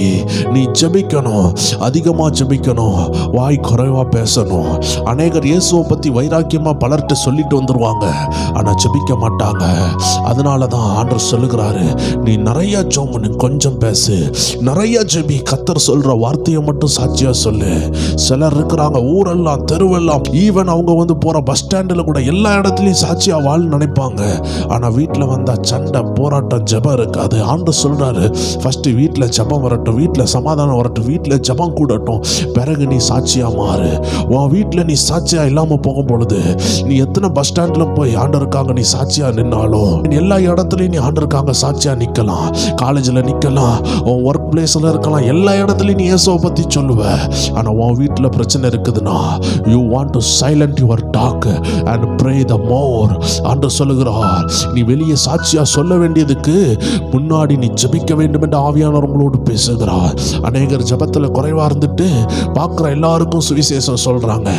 நீ ஜெபிக்கணும், அதிகமாக ஜெபிக்கணும், வாய் குறைவா பேசணும். அநேகர் இயேசுவை பத்தி வைராக்கியமா பலர்கிட்ட சொல்லிட்டு வந்துருவாங்க, ஆனா ஜெபிக்க மாட்டாங்க. அதனால தான் ஆண்டவர் சொல்லுகிறாரு, நீ நிறைய ஜெபம் பண்ணு, கொஞ்சம் பேசு, நிறைய ஜெபி. கர்த்தர் சொல்ற வார்த்தையை மட்டும் சாட்சியா சொல்லு. சிலர் இருக்கிறாங்க ஊரெல்லாம் தெருவெல்லாம், ஈவன் அவங்க போற பஸ் ஸ்டாண்டில் கூட எல்லா இடத்துலையும் சாட்சியா வாழ் நினைப்பாங்க. ஆனா வீட்டில் வந்தா சண்டை, போராட்டம், ஜெபம் இருக்காது. ஆண்டவர் சொல்றாரு, ஃபர்ஸ்ட் வீட்டில் ஜெபம் வரட்டும், வீட்டில் சமாதானம் வரட்டும், வீட்டில் ஜெபம் கூடட்டும், பிறகு நீ சாட்சியா மாறு. உன் வீட்டில் நீ சாட்சியா இல்லாம போகும் பொழுது நீ எத்தனை பஸ் ஸ்டாண்ட்ல போய் ஆண்டருக்காக நீ சாட்சியா நின்னாலும், எல்லா இடத்துலையும் நீ ஆண்டருக்காக சாட்சியா நிக்கலாம். காலேஜில் நிக்கலாம், உன் ஒர்க் பிளேஸ்ல இருக்கலாம், எல்லா இடத்துலையும் நீ இயேசுவை பத்தி சொல்லுவ. ஆனா உன் வீட்டில் பிரச்சனை இருக்குதுன்னா, you want to silent your talk and pray the more. ஆண்டவர் சொல்லுகிறார், நீ வெளியே சாட்சியா சொல்ல வேண்டியதுக்கு முன்னாடி நீ ஜெபிக்க வேண்டும் என்று ஆவியானவர் உங்களோடு பேசுகிறார். அநேகர் ஜெபத்தில் குறைவா இருந்துட்டு பார்க்குற எல்லாருக்கும் சுவிசேஷம் சொல்றாங்க.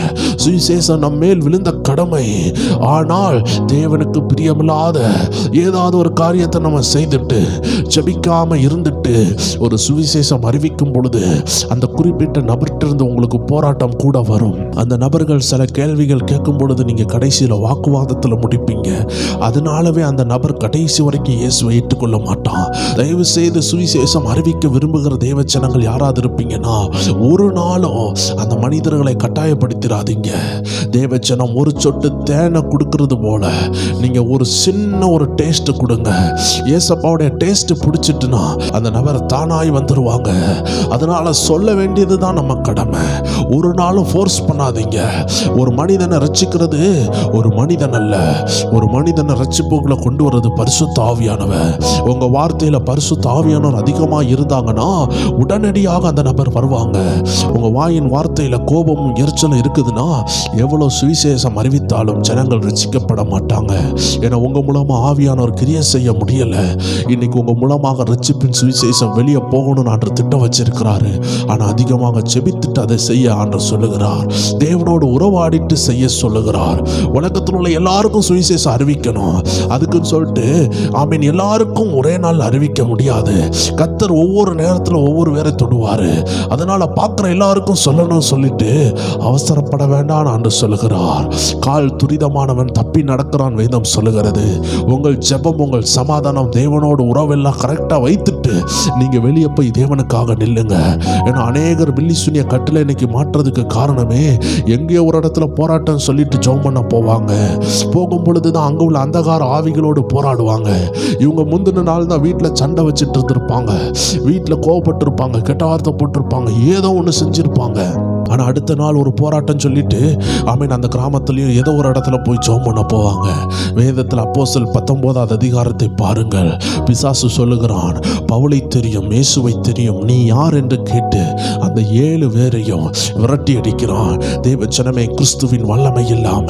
சுவிசேஷம் நம்ம மேல் விழுந்த கடமை. ஆனால் தேவனுக்கு பிரியமில்லாத ஏதாவது ஒரு காரியத்தை நம்ம செய்துட்டு ஜெபிக்காம இருந்துட்டு ஒரு சுவிசேஷம் அறிவிக்கும் பொழுது அந்த குறிப்பிட்ட நபர்கிட்ட இருந்து உங்களுக்கு போராட்டம் கூட வரும். அந்த நபர்கள் சில கேள்விகள் கேட்கும் பொழுது நீங்க கடைசியில் வாக்குவாதத்தில் முடிப்பீங்க. அதனாலவே அந்த நபர் கடைசி வரைக்கும் இயேசுவை ஏற்றுக்கொள்ள மாட்டான். தயவு செய்து சுவிசேஷம் அறிவிக்க விரும்புகிற தேவச்சனங்கள் யாரா வராதிருப்பீங்கன்னா ஒரு நாளும் அந்த மனிதர்களை கட்டாயப்படுத்திடாதீங்க. தேவஜனம் ஒரு சொட்டு தேனை கொடுக்கறது போல நீங்க ஒரு சின்ன ஒரு டேஸ்ட் கொடுங்க. ஏசப்பாவுடைய டேஸ்ட் பிடிச்சிட்டுனா அந்த நபர் தானாய் வந்துருவாங்க. அதனால சொல்ல வேண்டியதுதான் நம்ம கடமை. ஒரு நாளும் ஃபோர்ஸ் பண்ணாதீங்க. ஒரு மனிதனை ரட்சிக்கிறது ஒரு மனிதன் அல்ல, ஒரு மனிதனை ரட்சிப்புகளை கொண்டு வர்றது பரிசுத்த ஆவியானவர். உங்க வார்த்தையில பரிசுத்த ஆவியானவர் அதிகமா இருந்தாங்கன்னா உடனடியாக அந்த நபர் வருவாங்க. உங்க வாயின் வார்த்தையில கோபமும் எரிச்சலும் இருக்குதுன்னா எவ்வளவு சுவிசேஷம் அறிவித்தாலும் ஜனங்கள் ரட்சிக்கப்பட மாட்டாங்க. ஏன்னா உங்க மூலமா ஆவியானவர் கிரியை செய்ய முடியல. இன்னைக்கு உங்க மூலமாக ரட்சிப்பின் சுவிசேஷம் வெளியே போகணும்னு ஆண்டு திட்டம் வச்சிருக்கிறாரு. ஆனா அதிகமாக செபித்துட்டு அதை செய்ய ஆண்டு சொல்லுகிறார். தேவனோடு உறவாடிட்டு செய்ய சொல்லுகிறார். உலகத்தில் உள்ள எல்லாருக்கும் சுவிசேஷம் அறிவிக்கணும். அதுக்குன்னு சொல்லிட்டு ஆமீன் எல்லாருக்கும் ஒரே நாள் அறிவிக்க முடியாது. கர்த்தர் ஒவ்வொரு நேரத்தில் ஒவ்வொரு பேரை தொடுவாரு. அதனால பார்க்குற எல்லாருக்கும் சொல்லணும் சொல்லிட்டு அவசரப்பட வேண்டாம் ஆண்டு சொல்லுகிறார். கால் துரிதமானவன் தப்பி நடக்கிறான் வேதம் சொல்லுகிறது. உங்கள் ஜெபம் உங்கள் சமாதானம் தேவனோடு உறவெல்லாம் கரெக்டாக வைத்துட்டு நீங்க வெளியே போய் தேவனுக்காக நில்லுங்க. ஏன்னா அநேகர் பில்லி சுனிய கட்டில இன்னைக்கு மாற்றுறதுக்கு காரணமே எங்கேயோ ஒரு இடத்துல போராட்டம் சொல்லிட்டு ஜெபம் பண்ண போவாங்க. போகும் பொழுதுதான் அங்க உள்ள அந்தகார ஆவிகளோடு போராடுவாங்க. இவங்க முந்தின நாள் தான் வீட்டில் சண்டை வச்சுட்டு இருந்திருப்பாங்க, வீட்டில் கோவப்பட்டு இருப்பாங்க, கெட்ட வார்த்தை போட்டிருப்பாங்க, ஏதோ ஒன்று செஞ்சிருப்பாங்க. ஆனால் அடுத்த நாள் ஒரு போராட்டம் சொல்லிட்டு ஆமீன் அந்த கிராமத்துலேயும் ஏதோ ஒரு இடத்துல போய் ஜெபம் பண்ண போவாங்க. வேதத்தில் அப்போஸ்தலர் 19 அதிகாரத்தை பாருங்கள். பிசாசு சொல்லுகிறான், பவுலை தெரியும், இயேசுவை தெரியும், நீ யார் என்று கேட்டு அந்த 7 பேரையும் விரட்டி அடிக்கிறான். தேவ ஜனமே, கிறிஸ்துவின் வல்லமை இல்லாம,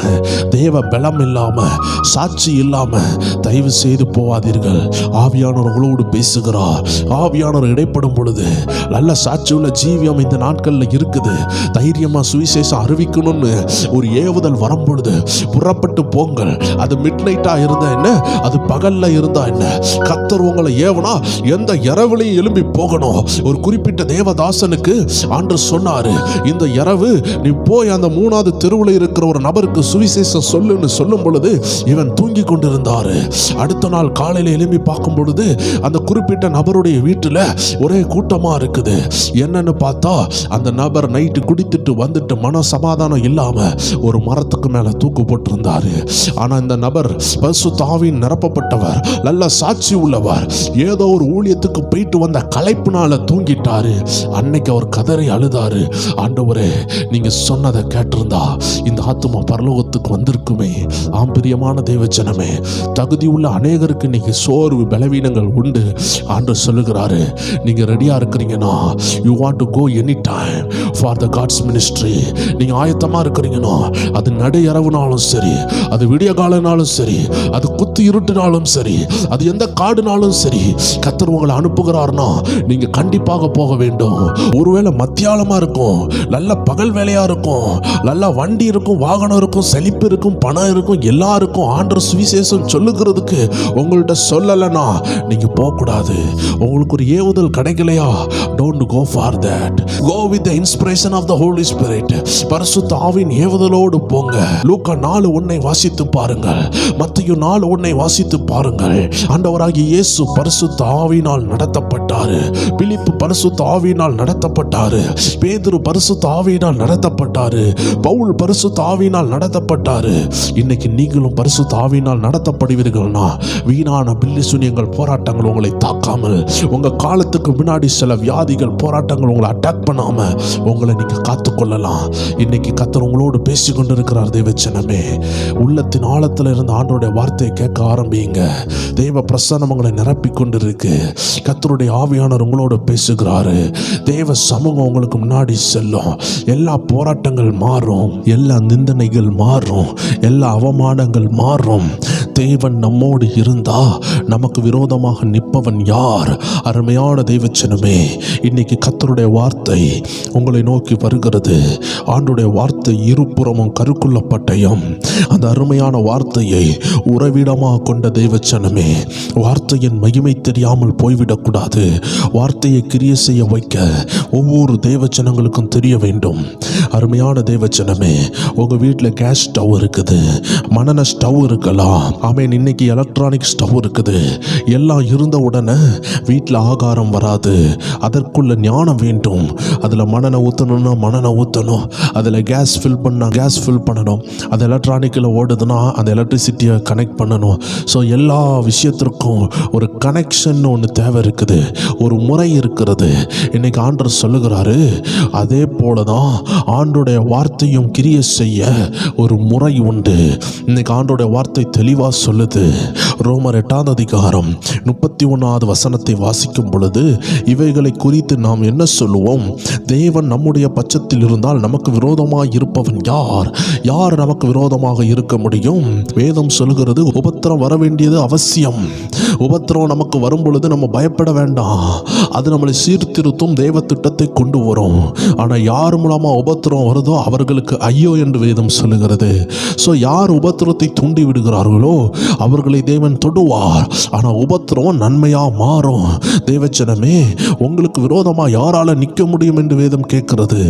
தேவ பலம் இல்லாம, சாட்சி இல்லாம தயவு செய்து போவாதீர்கள். ஆவியானவர் உங்களோடு பேசுகிறார். ஆவியானவர் இடைப்படும் பொழுது நல்ல சாட்சி உள்ள ஜீவியம் இந்த நாட்கள்ல இருக்குது. தைரியமா சுவிசேஷம் அறிவிக்கணும்னு ஒரு ஏவுதல் வரும் பொழுது புறப்பட்டு போங்கள். அது மிட் நைட்டா இருந்தா என்ன, அது பகல்ல இருந்தா என்ன, கர்த்தர் உங்களை ஏவனா எந்த இரவுலையும் எழும்பி போகணும். ஒரு குறிப்பிட்ட தேவதாசனுக்கு ஆண்டவர் சொன்னாரு, இந்த இரவு நீ போய் அந்த 3வது தெருவில் இருக்கிற ஒரு நபருக்கு சுவிசேஷம் சொல்லுன்னு சொல்லும் பொழுது இவன் தூங்கி கொண்டிருந்தாரு. அடுத்த நாள் காலையில எழும்பி பார்க்கும் பொழுது அந்த குறிப்பிட்ட நபருடைய வீட்டுல ஒரே கூட்டமா இருக்குது. என்னன்னு பார்த்தா அந்த நபர் நைட்டு குடித்துட்டு வந்துட்டு மன சமாதானம் இல்லாம ஒரு மரத்துக்கு மேல தூக்கு போட்டிருந்தாரு. ஆனா இந்த நபர் பரிசுத்த ஆவியின் நிரப்பப்பட்டவர், நல்ல சாட்சி உள்ளவர். ஏதோ ஒரு ஊழியத்துக்கு போயிட்டு வந்த களைப்புனால தூங்கிட்டாரு. அன்னைக்கு அவர் கதறி அழுதாரு, ஆண்டவரே நீங்க சொன்னதை கேட்டிருந்தா இந்த ஆத்துமா பரலோகத்துக்கு வந்திருக்குமே. ஆம்பிரியமான தேவ ஜனமே, தகுதி உள்ள அநேகருக்கு இன்னைக்கு சோர்வு பலவீனங்கள் உண்டு. ஆண்டவர் சொல்லுகிறாரு, நீங்க ரெடியா இருக்கிறீங்கன்னா you want to go any time for the God's ministry. நீங்க ஆயத்தமா இருக்கிறீங்கன்னா அது நடு இரவுனாலும் சரி, அது விடிய காலனாலும் சரி, அது குத்து இருட்டுனாலும் சரி, அது எந்த காடுனாலும் சரி, கர்த்தர் உங்களை அனுப்புகிறார்னா நீங்க கண்டிப்பாக போக வேண்டும். ஒருவேளை மத்தியாலமா இருக்கும், நல்ல பகல் வேலையா இருக்கும், நல்ல வண்டி இருக்கும், வாகனம் இருக்கும், செழிப்பு இருக்கும், பணம் இருக்கும், எல்லாருக்கும் ஆண்டவர் சுவிசேஷம் சொல்லுகிறதுக்கு உங்கள்கிட்ட சொல்லலைன்னா நீங்க போக கூடாது. உங்களுக்கு ஒரு ஏவுதல் கிடைக்கலையா, don't go for that. Go with the inspiration of the Holy Spirit. பரிசுத்த ஆவியின் ஏவுதலோடு போங்க. லூக்கா 4:1 வாசித்து பாருங்கள், மத்தேயு 4:1 வாசித்து பாருங்கள். ஆண்டவராகிய இயேசு பரிசுத்த ஆவியினால் நடத்தப்பட்டாரு. பிலிப்பு பரிசுத்த ஆவியினால் நடத்தப்பட்டாரு. பேதுரு பரிசுத்த ஆவியினால் நடத்தப்பட்டாரு. பவுல் பரிசுத்த ஆவியினால் நடத்தப்பட்டாரு. இன்னைக்கு நீங்களும் பரிசுத்த ஆவியினால் நடத்தப்படுவீர்கள்னா வீணான பில்லி சுனியங்கள் போராட்டங்கள் உங்களை தாக்காமல், உங்க காலத்துக்கு முன்னாடி சில வியாதிகள் போராட்டங்கள் உங்களை அட்டாக் பண்ணாம உங்களை நீங்க காத்துக்கொள்ளலாம். இன்னைக்கு கர்த்தர் உங்களோடு பேசி கொண்டிருக்கிறார். தேவச்சனமே, உள்ளத்தின் ஆழத்தில் இருந்து ஆண்டவருடைய வார்த்தையை கேட்க ஆரம்பிங்க. தேவ பிரசன்னம் உங்களை நிரப்பி கொண்டிருக்கு. கர்த்தருடைய ஆவியானவர் உங்களோடு பேசுகிறாரு. தேவ சமூகம் உங்களுக்கு முன்னாடி செல்லும். எல்லா போராட்டங்கள் மாறும், எல்லா நிந்தனைகள் மாறும், எல்லா அவமானங்கள் மாறும். தேவன் நம்மோடு இருந்தா நமக்கு விரோதமாக நிற்பவன் யார்? அருமையான தேவச்சனமே, இன்னைக்கு கர்த்தருடைய வார்த்தை உங்களை நோக்கி வருகிறது. ஆண்டுடைய வார்த்தை இருபுறமும் கருக்குள்ள பட்டயம். அந்த அருமையான வார்த்தையை உறவிடமாக கொண்ட தேவச்சனமே, வார்த்தையின் மகிமை தெரியாமல் போய்விடக்கூடாது. வார்த்தையை கிரியை செய்ய வைக்க ஒவ்வொரு தேவச்சனங்களுக்கும் தெரிய வேண்டும். அருமையான தேவச்சனமே, உங்கள் வீட்டில் கேஸ் ஸ்டவ் இருக்குது, மணன ஸ்டவ் இருக்கலாம், ஆமேன், இன்னைக்கு எலக்ட்ரானிக் ஸ்டவ் இருக்குது. எல்லாம் இருந்த உடனே வீட்டில் ஆகாரம் வராது. அதற்குள்ள ஞானம் வேண்டும். அதில் மணனை ஊற்றணும்னா மணனை ஊற்றணும், அதில் கேஸ் ஃபில் பண்ணால் கேஸ் ஃபில் பண்ணணும், அது எலக்ட்ரானிக்கில் ஓடுதுன்னா அந்த எலக்ட்ரிசிட்டியை கனெக்ட் பண்ணணும். ஸோ எல்லா விஷயத்திற்கும் ஒரு கனெக்ஷன் ஒன்று தேவை இருக்குது, ஒரு முறை இருக்கிறது. இன்னைக்கு ஆண்டவர் சொல்லுகிறாரு, அதே போல தான் ஆண்டோடைய வார்த்தையும் கிரியை செய்ய ஒரு முறை உண்டு. இன்னைக்கு ஆண்டோடைய வார்த்தை தெளிவாக சொல்லுது. ரோமர் 8ஆம் அதிகாரம் 31வது வசனத்தை வாசிக்கும் பொழுது, இவைகளை குறித்து நாம் என்ன சொல்லுவோம்? தேவன் நம்முடைய பட்சத்தில் இருந்தால் நமக்கு விரோதமாக இருப்பவன் யார்? யார் நமக்கு விரோதமாக இருக்க முடியும்? வேதம் சொல்லுகிறது, உபத்திரம் வர வேண்டியது அவசியம். உபத்திரம் நமக்கு வரும் பொழுது நம்ம பயப்பட வேண்டாம். அது நம்மளை சீர்திருத்தும், தேவ திட்டத்தை கொண்டு வரும். ஆனால் யார் மூலமாக உபத்திரம் வருதோ அவர்களுக்கு ஐயோ என்று வேதம் சொல்லுகிறது. ஸோ யார் உபத்திரத்தை தூண்டி விடுகிறார்களோ அவர்களை தேவன் தொடுவார். ஆனால் உபத்திரம் நன்மையாக மாறும். தேவச்சனமே, உங்களுக்கு விரோதமாக யாரால நிற்க முடியும் என்று வேதம் கேட்கிறது.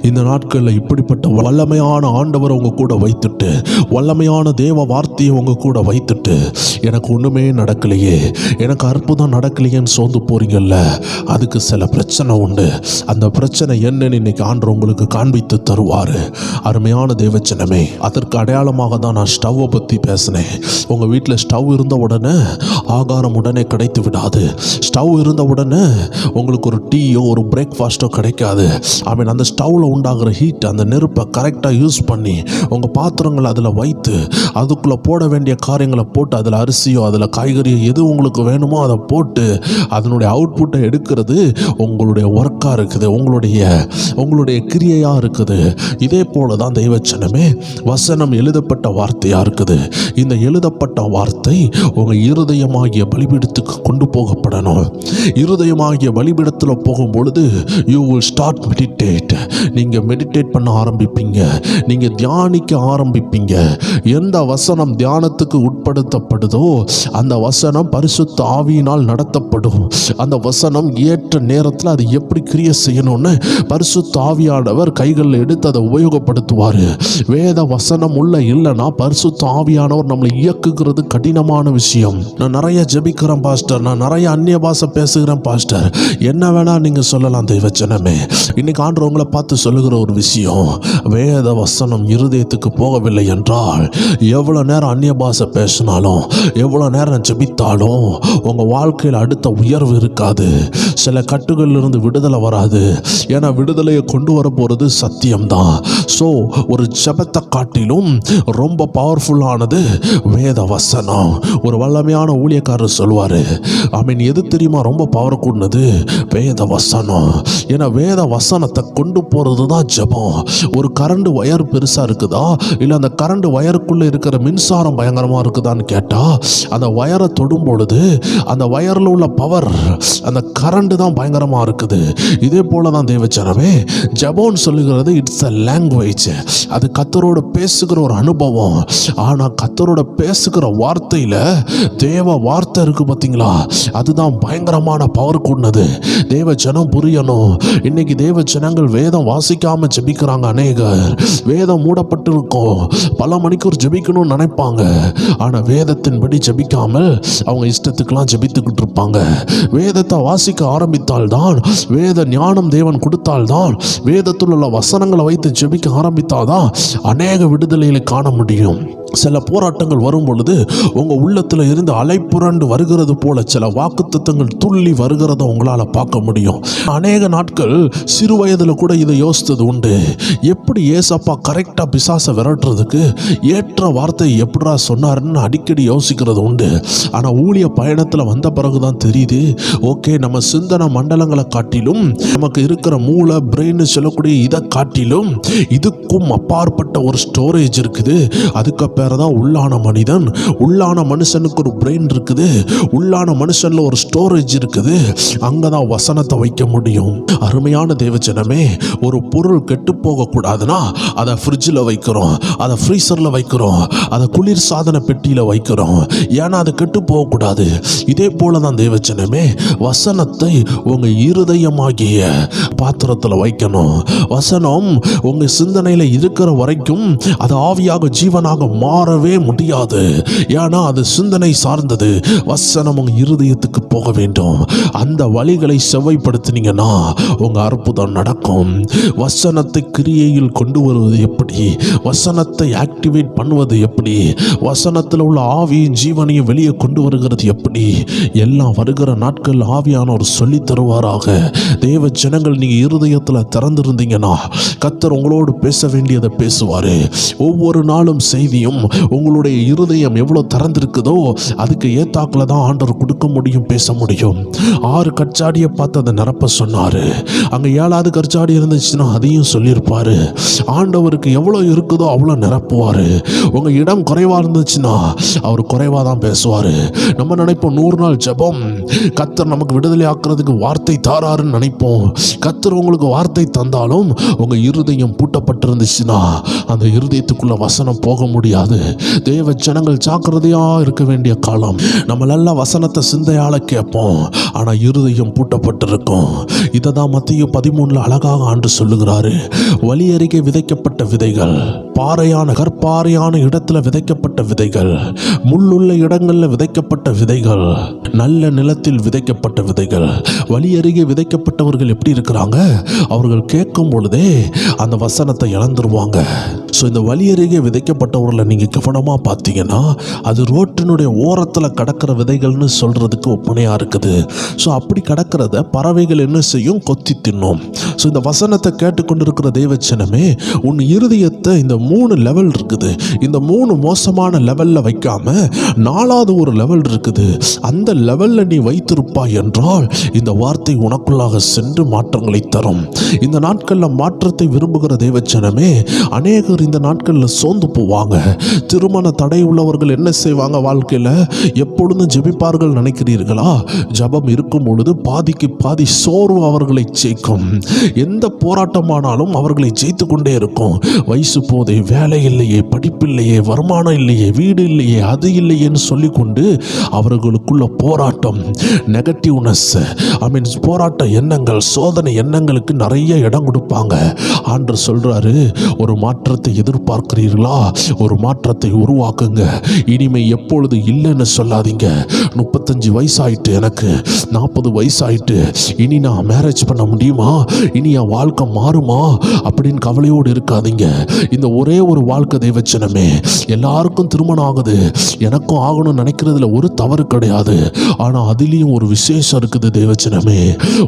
இந்த நாட்களில் இப்படிப்பட்ட வல்லமையான ஆண்டவரை உங்க கூட வைத்துட்டு, வல்லமையான தேவ வார்த்தையை உங்க கூட வைத்துட்டு, எனக்கு ஒண்ணுமே நடக்கலையே, எனக்கு அற்புதம் நடக்கலையேன்னு சோர்ந்து போறீங்கல்ல, அதுக்கு சில பிரச்சனை உண்டு. அந்த பிரச்சனை என்னன்னு இன்னைக்கு ஆண்டவர் உங்களுக்கு காண்பித்து தருவார். அருமையான தேவச்சனமே, அதற்கு அடையாளமாக தான் நான் ஸ்டவ்வை பற்றி பேசினேன். உங்கள் வீட்டில் ஸ்டவ் இருந்த உடனே ஆகாரம் உடனே கிடைத்து விடாது. ஸ்டவ் இருந்த உடனே உங்களுக்கு ஒரு டீயோ ஒரு பிரேக்ஃபாஸ்ட்டோ கிடைக்காது. ஆமீன். அந்த ஸ்டவ்வில் உண்டாகிற ஹீட், அந்த நெருப்பை கரெக்டாக யூஸ் பண்ணி உங்கள் பாத்திரங்களை அதில் வைத்து அதுக்குள்ளே போட வேண்டிய காரியங்களை போட்டு, அதில் அரிசியோ அதில் காய்கறியோ எது உங்களுக்கு வேணுமோ அதை போட்டு அதனுடைய அவுட்புட்டை எடுக்கிறது உங்களுடைய ஒர்க்காக இருக்குது, உங்களுடைய கிரியையாக இருக்குது. இதே போல தான் தெய்வச்சனமே, வசனம் எழுதப்பட்ட வார்த்தையாக இருக்குது. இந்த எழுதப்பட்ட வார்த்தை உங்கள் இருதயமாகிய பலிபீடத்துக்கு கொண்டு போகப்படணும். இருதயமாகிய பலிபீடத்தில் போகும் பொழுது யூ வில் ஸ்டார்ட் மெடிடேட். நீங்கள் மெடிடேட் பண்ண ஆரம்பிப்பீங்க, நீங்கள் தியானிக்க ஆரம்பிப்பீங்க. எந்த வசனம் தியானத்துக்கு உட்படுத்தப்படுதோ அந்த வசனம் பரிசுத்த ஆவியினால் நடத்தப்படும். அந்த வசனம் ஏற்ற நேரத்தில் அது எப்படி கிரியை செய்யணும்னு பரிசுத்த ஆவியானவர் கைகளில் எடுத்து அதை உபயோகப்படுத்துவார். வேத வசனம் உள்ள இல்லைன்னா பரிசுத்த ஆவியானவர் நம்மளை இயக்குகிறது கடினமான விஷயம். நான் நிறைய ஜெபிக்கிறேன் பாஸ்டர், நான் நிறைய அந்நிய பாஷை பேசுகிறேன் பாஸ்டர், என்ன வேணா நீங்க சொல்லலாம் தெய்வச்சனமே. இன்னைக்கு ஆண்டவர் உங்களை பார்த்து சொல்லுகிற ஒரு விஷயம், வேத வசனம் இருதயத்துக்கு போகவில்லை என்றால் எவ்வளவு நேரம் அந்நிய பாஷை பேசினாலும், எவ்வளவு நேரம் ஜெபித்தாலும் உங்க வாழ்க்கையில் அடுத்த உயர்வு இருக்காது. சில கட்டுகளில் இருந்து விடுதலை வராது. ஏன்னா விடுதலையை கொண்டு வர போறது சத்தியம்தான். ஸோ ஒரு ஜெபத்தை காட்டிலும் ரொம்ப பவர்ஃபுல்லானது வேத வசனம். ஒரு வல்லமையான ஊழியக்காரர் சொல்வாரு, ஆமீன், எது தெரியுமா ரொம்ப பவர் கூடனது? வேத வசனம். ஏன்னா வேத வசனத்தை கொண்டு போறது தான் ஜெபம். ஒரு கரண்ட் வயர் பெருசா இருக்குதா, இல்லை அந்த கரண்ட் வயருக்குள்ள இருக்கிற மின்சாரம் பயங்கரமா இருக்குதான்னு கேட்டா, அந்த வயரை தொடும் பொழுது அந்த வயர்ல உள்ள பவர், அந்த கரண்ட் தான் பயங்கரமா இருக்குது. இதே போல தான் தேவச்சனமே, ஜெபம் சொல்லுகிறது இட்ஸ் அ லாங்குவேஜ். அது கர்த்தரோட பேசுகிற ஒரு அனுபவம். ஆனா கர்த்தரோட பேசுகிற வார்த்தையில தேவ வார்த்தை இருக்கு பார்த்தீங்களா, அதுதான் பயங்கரமான பவர் கூடனது. தேவ ஜனம் புரியணும். இன்னைக்கு தேவ ஜனங்கள் வேதம் வாசிக்காம ஜெபிக்கிறாங்க. அநேகர் வேதம் மூடப்பட்டு இருக்கும், பல மணிக்கூர் ஜெபிக்கணும்னு நினைப்பாங்க. ஆனா வேதத்தின்படி ஜெபிக்காமல் அவங்க இஷ்டத்துக்கெல்லாம் ஜெபித்துக்கிட்டு இருப்பாங்க. வேதத்தை வாசிக்க ஆரம்பித்தால்தான், வேத ஞானம் தேவன் கொடுத்தால்தான், வேதத்தில் உள்ள வசனங்களை வைத்து ஜெபிக்க ஆரம்பித்தால்தான் அநேக விடுதலைகளை காண முடியும். சில போராட்டங்கள் வரும் பொழுது உங்க உள்ளத்துல இருந்து அலைப்புரண்டு வருகிறது போல சில வாக்குத்தத்தங்கள் துள்ளி வருகிறத உங்களால பார்க்க முடியும். அநேக நாட்கள் சிறு வயதுல கூட இதை யோசித்தது உண்டு. எப்படி ஏசப்பா கரெக்டா பிசாசை விரட்டுறதுக்கு ஏற்ற வார்த்தை எப்படா சொன்னாருன்னு அடிக்கடி யோசிக்கிறது உண்டு. ஆனா ஊழிய பயணத்துல வந்த பிறகுதான் தெரியுது, ஓகே, நம்ம சிந்தனை மண்டலங்களை காட்டிலும், நமக்கு இருக்கிற மூளை பிரெயின் சொல்லக்கூடிய இதை காட்டிலும் இதுக்கும் அப்பாற்பட்ட ஒரு ஸ்டோரேஜ் இருக்குது. அதுக்கு வேற தான் உள்ளான மனிதன். உள்ளான மனுஷனுக்கு ஒரு பிரெயின் இருக்குது, உள்ளான மனுஷன்ல ஒரு ஸ்டோரேஜ் இருக்குது, அங்கதான் வசனத்தை வைக்க முடியும். அருமையான தேவஜனமே, ஒரு பொருள் கெட்டு போக கூடாதுன்னா அதை ஃப்ரிட்ஜில் வைக்கிறோம், அதை ஃப்ரீசர்ல வைக்கிறோம், அதை குளிர் சாதன பெட்டியில வைக்கிறோம். ஏன்னா அது கெட்டு போகக்கூடாது. இதே போலதான் தேவஜனமே, வசனத்தை உங்க இருதயமாகிய பாத்திரத்தில் வைக்கணும். வசனம் உங்க சிந்தனையில இருக்கிற வரைக்கும் அது ஆவியாக ஜீவனாக மாறவே முடியாது. ஏன்னா அது சிந்தனை சார்ந்தது. வசனம் உங்க இருதயத்துக்கு போக வேண்டும். அந்த வழிகளை செவ்வாய்ப்படுத்தினீங்கன்னா உங்க அற்புதம் நடக்கும். வசனத்தை கிரியையில் கொண்டு வருவது எப்படி, வசனத்தை ஆக்டிவேட் பண்ணுவது எப்படி, வசனத்தில் உள்ள ஆவியின் ஜீவனையும் வெளியே கொண்டு வருகிறது எப்படி, எல்லாம் வருகிற நாட்கள் ஆவியானவர் சொல்லி தருவாராக. தேவ ஜனங்கள், நீங்க இருதயத்தில் திறந்திருந்தீங்கன்னா கர்த்தர் உங்களோடு பேச வேண்டியதை பேசுவாரு. ஒவ்வொரு நாளும் செய்தியும் உங்களுடைய இருதயம் எவ்வளவு திறந்திருக்குதோ அதுக்கு ஏத்தாக்குல தான் ஆண்டவர் கொடுக்க முடியும், பேச முடியும். 6 கற்சாடியை பார்த்து அதை நிரப்ப சொன்னாரு. அங்க 7வது கற்சாடி இருந்துச்சுன்னா அதையும் சொல்லியிருப்பாரு. ஆண்டவருக்கு எவ்வளவு இருக்குதோ அவ்வளவு நிரப்புவாரு. உங்க இடம் குறைவா இருந்துச்சுன்னா அவர் குறைவா தான் பேசுவாரு. நம்ம நினைப்போம் 100 நாள் ஜெபம், கர்த்தர் நமக்கு விடுதலை ஆக்குறதுக்கு வார்த்தை தாராருன்னு நினைப்போம். கர்த்தர் உங்களுக்கு வார்த்தை தந்தாலும் உங்க இருதயம் பூட்டப்பட்டிருந்துச்சுன்னா அந்த இருதயத்துக்குள்ள வசனம் போக முடியாது. தேவ ஜனங்கள் ஜாக்கிரதையா இருக்க வேண்டிய காலம். நம்ம நல்ல வசனத்தை சிந்தையால கேட்போம், ஆனா இருதயம் பூட்டப்பட்டிருக்கும். இதை தான் மத்தேயு 13 அழகாக ஆண்டு சொல்லுகிறாரு. வழி அருகே விதைக்கப்பட்ட விதைகள், பாறையான கற்பாறையான இடத்துல விதைக்கப்பட்ட விதைகள், முள்ளுள்ள இடங்கள்ல விதைக்கப்பட்ட விதைகள், நல்ல நிலத்தில் விதைக்கப்பட்ட விதைகள். வழி அருகே விதைக்கப்பட்டவர்கள் எப்படி இருக்கிறாங்க? அவர்கள் கேட்கும் பொழுதே அந்த வசனத்தை இழந்துருவாங்க. ஸோ இந்த வழி அருகே விதைக்கப்பட்டவர்களை நீங்கள் கவனமாக பார்த்தீங்கன்னா அது ரோட்டினுடைய ஓரத்தில் கடக்கிற விதைகள்னு சொல்கிறதுக்கு ஒப்பனையாக இருக்குது. ஸோ அப்படி கடக்கிறத பறவைகள் என்ன செய்யும்? கொத்தி தின்னும். ஸோ இந்த வசனத்தை கேட்டுக்கொண்டிருக்கிற தேவச்சனமே, உன் இருதயத்தை இந்த 3 லெவல் இருக்குது. இந்த 3 மோசமான லெவலில் வைக்காம 4வது ஒரு லெவல் இருக்குது. அந்த லெவலில் நீ வைத்திருப்பாய் என்றால் இந்த வார்த்தை உனக்குள்ளாக சென்று மாற்றங்களை தரும். இந்த நாட்களில் மாற்றத்தை விரும்புகிற தேவச்சனமே, அநேகர் இந்த நாட்களில் சோர்ந்து போவாங்க. திருமண தடை உள்ளவர்கள் என்ன செய்வாங்க? வாழ்க்கையில் எப்பொழுதும் ஜெபிப்பார்கள் நினைக்கிறீர்களா? ஜெபம் இருக்கும் பொழுது பாதிக்கு பாதி சோர்வு அவர்களை ஜெயிக்கும். எந்த போராட்டமானாலும் அவர்களை ஜெயித்து கொண்டே இருக்கும். வயசு போதே, வேலை இல்லையே, படிப்பு இல்லையே, வருமானம் இல்லையே, வீடு இல்லையே, அது இல்லையேன்னு சொல்லிக்கொண்டு அவர்களுக்குள்ள போராட்டம், நெகட்டிவ்னஸ், போராட்ட எண்ணங்கள், சோதனை எண்ணங்களுக்கு நிறைய இடம் கொடுப்பாங்க. ஆண்டவர் சொல்றாரு, ஒரு மாற்றத்தை எதிர்பார்க்கிறீர்களா? ஒரு மாற்றத்தை உருவாக்குங்க. இனிமே எப்பொழுது இல்லைன்னு சொல்லாதீங்க. 35 வயசாயிட்டு, எனக்கு 40 வயசாயிட்டு, இனி நான் மேரேஜ் பண்ண முடியுமா? இனி என் வாழ்க்கை மாறுமா அப்படின்னு கவலையோடு இருக்காதீங்க. இந்த ஒரே ஒரு வாழ்க்கை தேவச்சனமே, எல்லாருக்கும் திருமணம் ஆகுது, எனக்கும் ஆகணும்னு நினைக்கிறதுல ஒரு தவறு கிடையாது. ஆனா அதுலயும் ஒரு விசேஷம் இருக்குது தேவச்சனமே.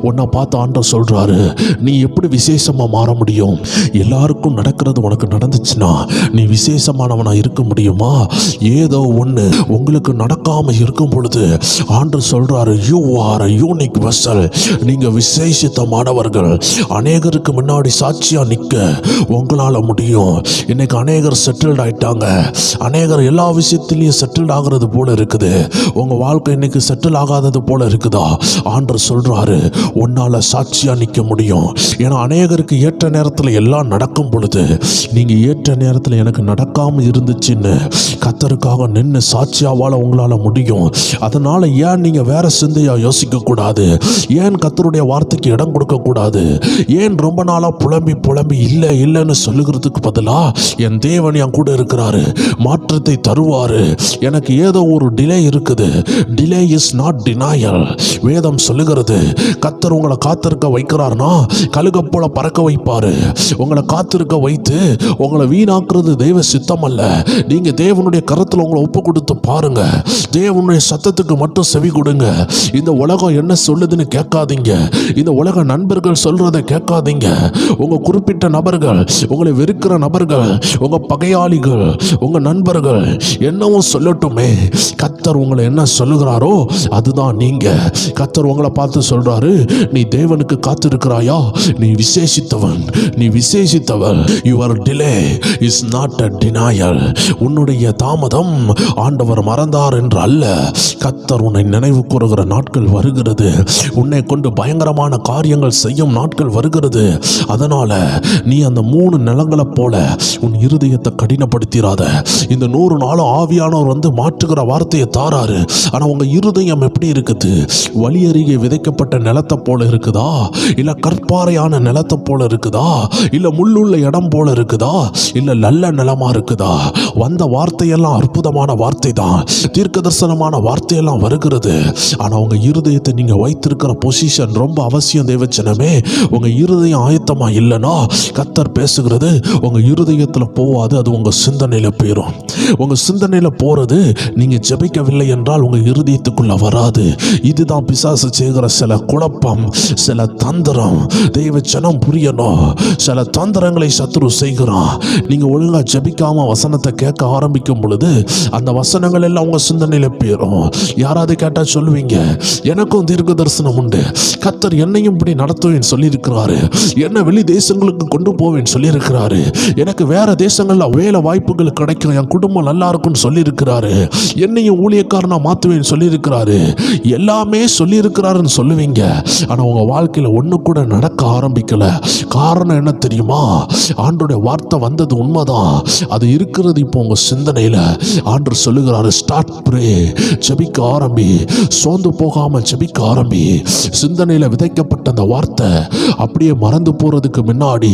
உன்னை பார்த்து ஆண்டவர் சொல்றாரு, நீ எப்படி விசேஷமா மாற முடியும்? எல்லாருக்கும் நடக்கிறது உனக்கு நடந்துச்சுன்னா நீ விசேஷமானவனா இருக்க முடியுமா? ஏதோ ஒண்ணு உங்களுக்கு நடக்காம இருக்கும் பொழுது ஆண்டவர் சொல்றாரு, you are a unique vessel. நீங்க விசேஷித்தமானவர்கள். அநேகருக்கு முன்னாடி சாட்சியா நிக்க உங்களால முடியும். இன்னைக்கு அநேகர் செட்டில்ட் ஆயிட்டாங்க. அநேகர் எல்லா விஷயத்திலையும் செட்டில்ட் ஆகிறது போல இருக்குது. உங்க வாழ்க்கை இன்னைக்கு செட்டில் ஆகாதது போல இருக்குதா? ஆண்டவர் சொல்றாரு, உன்னால சாட்சியா நிக்க முடியும். ஏன்னா அநேகருக்கு ஏற்ற நேரத்தில் எல்லாம் நடக்கும் பொழுது நீங்க ஏற்ற நேரத்தில் எனக்கு நடக்காம இருந்துச்சுன்னு கர்த்தருக்காக நின்று சாட்சியா வாழ உங்களால முடியும். அதனால ஏன் நீங்க வேற சிந்தையா யோசிக்க கூடாது? ஏன் கர்த்தருடைய வார்த்தைக்கு இடம் கொடுக்க கூடாது? ஏன் ரொம்ப நாளா புலம்பி இல்லை இல்லைன்னு சொல்லுகிறதுக்கு பதிலா என் தேவன் என் கூட இருக்கிறாரு, மாற்றத்தை தருவாரு. எனக்கு ஏதோ ஒரு டிலே இருக்குது. Delay is not denial. வேதம் சொல்லுகிறது, கர்த்தர் உங்களை காத்திருக்க வைக்கிறார்னா கழுக போல பறக்க வைப்பாரு. உங்களை காத்திருக்க வைத்து உங்களை வீணாக்குறது தெய்வ சித்தம் அல்ல. நீங்க தேவனுடைய கரத்தில் உங்களை ஒப்பு கொடுத்து பாருங்க. தேவனுடைய சத்தத்துக்கு மட்டும் செவி கொடுங்க. இந்த உலகம் என்ன சொல்லுதுன்னு கேட்காதீங்க. இந்த உலக நண்பர்கள் சொல்றதை கேட்காதீங்க. உங்க குறிப்பிட்ட நபர்கள், உங்களை வெறுக்கிற நபர்கள், உங்க பகையாளிகள், உங்க நண்பர்கள் என்னவும் சொல்லட்டுமே, கர்த்தர் உங்களை என்ன சொல்லுகிறாரோ அதுதான் நீங்க. கர்த்தர் உங்களை பார்த்து சொல்றாரு, நீ தேவனுக்கு காத்திருக்கிறாயா? நீ விசேஷித்தவன், நீ விசேஷித்தவன். Your delay is not a denial. உன்னுடைய தாமதம் ஆண்டவர் மறந்தார் என்று அல்ல. கர்த்தர் உன்னை நினைவு கூறுகிற நாட்கள் வருகிறது. உன்னை கொண்டு பயங்கரமான காரியங்கள் செய்யும் நாட்கள் வருகிறது. அதனால நீ அந்த 3 நிலங்களை போல உன் இருதயத்தை கடினப்படுத்திராத. இந்த 100 நாளும் ஆவியானவர் வந்து மாற்றுகிற வார்த்தையை தாராரு. ஆனா உங்க இருதயம் எப்படி இருக்குது? வழி அருகே விதைக்கப்பட்ட நிலத்தை போல இருக்குதா, இல்ல கற்பாறையான நிலத்தை போல இருக்குதா, இல்ல முள்ளுள்ள இடம் போல இருக்குதா, இல்ல நல்ல நிலமா இருக்குதா? வந்த வார்த்தையெல்லாம் அற்புதமான வார்த்தை தான், தீர்க்க தரிசனமான வார்த்தையெல்லாம் வருகிறது. ஆனா உங்க இருதயத்தை நீங்க வைத்திருக்கிற பொசிஷன் ரொம்ப அவசியம். தேவச்சனமே, உங்க இருதயம் ஆயத்தமா இல்லைன்னா கர்த்தர் பேசுகிறது உங்க இருதயத்துல போவாது, அது உங்க சிந்தனையில போயிடும். உங்க சிந்தனையில போறது நீங்க ஜெபிக்கவில்லை என்றால் உங்க இருதயத்துக்குள்ள வராது. இதுதான் பிசாசு செய்கிற சில குழப்பம், சில தந்திரம். தெய்வச்சனம் புரியணும். சில தந்திரங்களை சத்துரு செய்கிறான். நீங்க ஒழுங்கா ஜெபிக்காம வசனத்தை கேட்க ஆரம்பிக்கும் பொழுது அந்த வசனங்கள் எல்லாம் உங்க சிந்தனையில போயிடும். யாராவது கேட்டா சொல்லுவீங்க, எனக்கும் தீர்க்க தரிசனம் உண்டு, கர்த்தர் என்னையும் இப்படி நடத்துவேன் சொல்லியிருக்கிறாரு, என்ன வெளி தேசங்களுக்கு கொண்டு போவேன் சொல்லியிருக்கிறாரு, எனக்கு வேற தேசங்கள்ல வேலை வாய்ப்புகள் கிடைக்கும், என் குடும்பம் நல்லா இருக்கும்னு சொல்லியிருக்கிறாரு, என்னையும் ஊழியக்காரனா மாத்துவேன் சொல்லியிருக்கிறாரு, எல்லாமே சொல்லியிருக்கிறாருன்னு சொல்லுவீங்க. ஆனா உங்க வாழ்க்கையில ஒண்ணு கூட நடக்க ஆரம்பிக்கல. காரணம் என்ன தெரியுமா? ஆண்டோடைய வார்த்தை வந்தது உண்மைதான், அது இருக்கிறது இப்போ உங்க சிந்தனையில. ஆண்டவர் சொல்லுகிறாரு, ஸ்டார்ட் ப்ரே, ஜெபிக்க ஆரம்பி, சோர்ந்து போகாம ஜெபிக்க ஆரம்பி. சிந்தனையில விதைக்கப்பட்ட அந்த வார்த்தை அப்படியே மறந்து போறதுக்கு முன்னாடி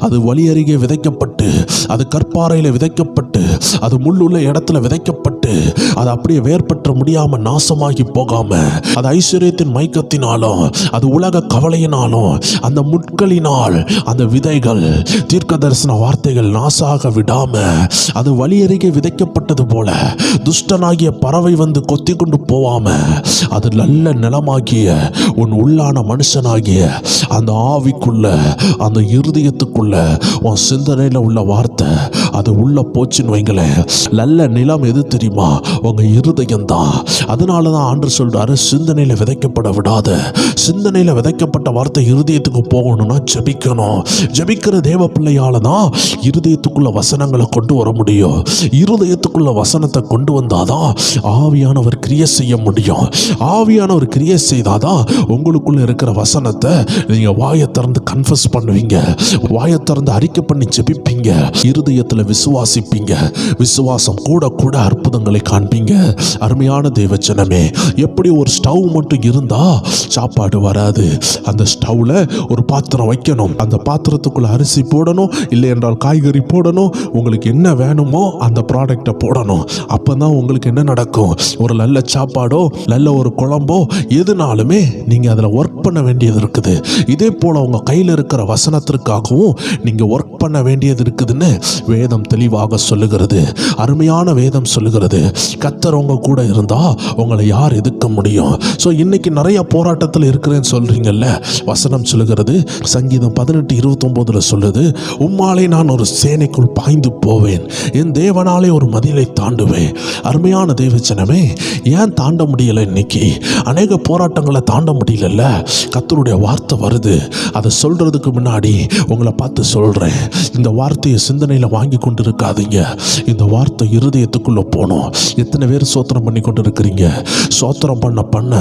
அது வழி அருகே விதைக்கப்பட்டு, அது கற்பாறையில விதைக்கப்பட்டு, அது முள்ளுள்ள இடத்துல விதைக்கப்பட்டு, அது அப்படியே வேர்பற்ற முடியாம நாசமாகி போகாம, அது ஐஸ்வர்யத்தின் மயக்கத்தினாலும், அது உலக கவலையினாலும், அந்த முட்களினால் அந்த விதைகள், தீர்க்க தரிசன வார்த்தைகள் நாசாக விடாம அது வழி அருகே விதைக்கப்பட்டது போல துஷ்டனாகிய பறவை வந்து கொத்தி கொண்டு போவாம அது நல்ல நிலமாகிய உன் உள்ளான மனுஷனாகிய அந்த ஆவிக்குள்ள, அந்த இருதயத்துக்குள்ள, உன் சிந்தனையில உள்ள வார்த்தை அது உள்ள போச்சுன்னு வைங்களேன். நல்ல நிலம் எது தெரியுமா? உங்க இருதயம் தான். அதனாலதான் ஆண்டவர் சொல்றாரு, சிந்தனையில விதைக்கப்பட விடாத. சிந்தனையில விதைக்கப்பட்ட வார்த்தை இருதயத்துக்கு போகணும்னா ஜெபிக்கணும். ஜெபிக்கிற தேவ பிள்ளையால தான் இருதயத்துக்குள்ள வசனங்களை கொண்டு வர முடியும். இருதயத்துக்குள்ள வசனத்தை கொண்டு வந்தாதான் ஆவியானவர் கிரியை செய்ய முடியும். ஆவியானவர் கிரியை செய்தாதான் உங்களுக்குள்ள இருக்கிற வசனத்தை நீங்க வாயை திறந்து கன்ஃபஸ் பண்ணுவீங்க, வாயை திறந்து அறிக்கை பண்ணி ஜெபிப்பீங்க, இருதயத்துல விசுவாசிப்பீங்க. விசுவாசம் கூட கூட அற்புதங்களை காண்பீங்க. அருமையான தேவச்சனமே, எப்படி ஒரு ஸ்டவ் மட்டும் இருந்தா சாப்பாடு வராது. அந்த ஸ்டவ்ல ஒரு பாத்திரம் வைக்கணும், அந்த பாத்திரத்துக்குள்ள அரிசி போடணும், இல்லை என்றால் காய்கறி போடணும், உங்களுக்கு என்ன வேணுமோ அந்த ப்ராடக்டை போடணும். அப்பதான் உங்களுக்கு என்ன நடக்கும்? ஒரு நல்ல சாப்பாடோ நல்ல ஒரு குழம்போ எதுனாலுமே நீங்க அதுல ஒர்க் பண்ண வேண்டியது இருக்குது. இதே போல உங்க கையில் இருக்கிற வசனத்திற்காகவும் நீங்க ஒர்க் பண்ண வேண்டியது இருக்குதுன்னு வேதம் தெளிவாக சொல்லுகிறது. அருமையான வேதம் சொல்லுகிறது, கர்த்தர் உங்க கூட இருந்தா உங்களை யார் எதிர்க்க முடியும்? ஸோ இன்னைக்கு நிறைய போராட்டத்தில் இருக்கிறேன்னு சொல்றீங்கல்ல, வசனம் சொல்லுகிறது, சங்கீதம் 18:29 சொல்லுது, உம்மாலே நான் ஒரு சேனைக்குள் பாய்ந்து போவேன், என் தேவனாலே ஒரு மதிலை தாண்டுவேன். அருமையான தேவச்சனமே, ஏன் தாண்ட முடியல? இன்னைக்கு அநேக போராட்டங்களை தாண்ட முடியல. கர்த்தருடைய வார்த்தை வருது. அதை சொல்றதுக்கு முன்னாடி உங்களை பார்த்து சொல்றேன், இந்த வார்த்தையை சிந்தனையில வாங்கி கொண்டு இருக்காதீங்க. இந்த வார்த்தை இருதயத்துக்குள்ள போகணும். எத்தனை பேர் சோத்திரம் பண்ணி கொண்டு இருக்கிறீங்க? சோத்திரம் பண்ண பண்ண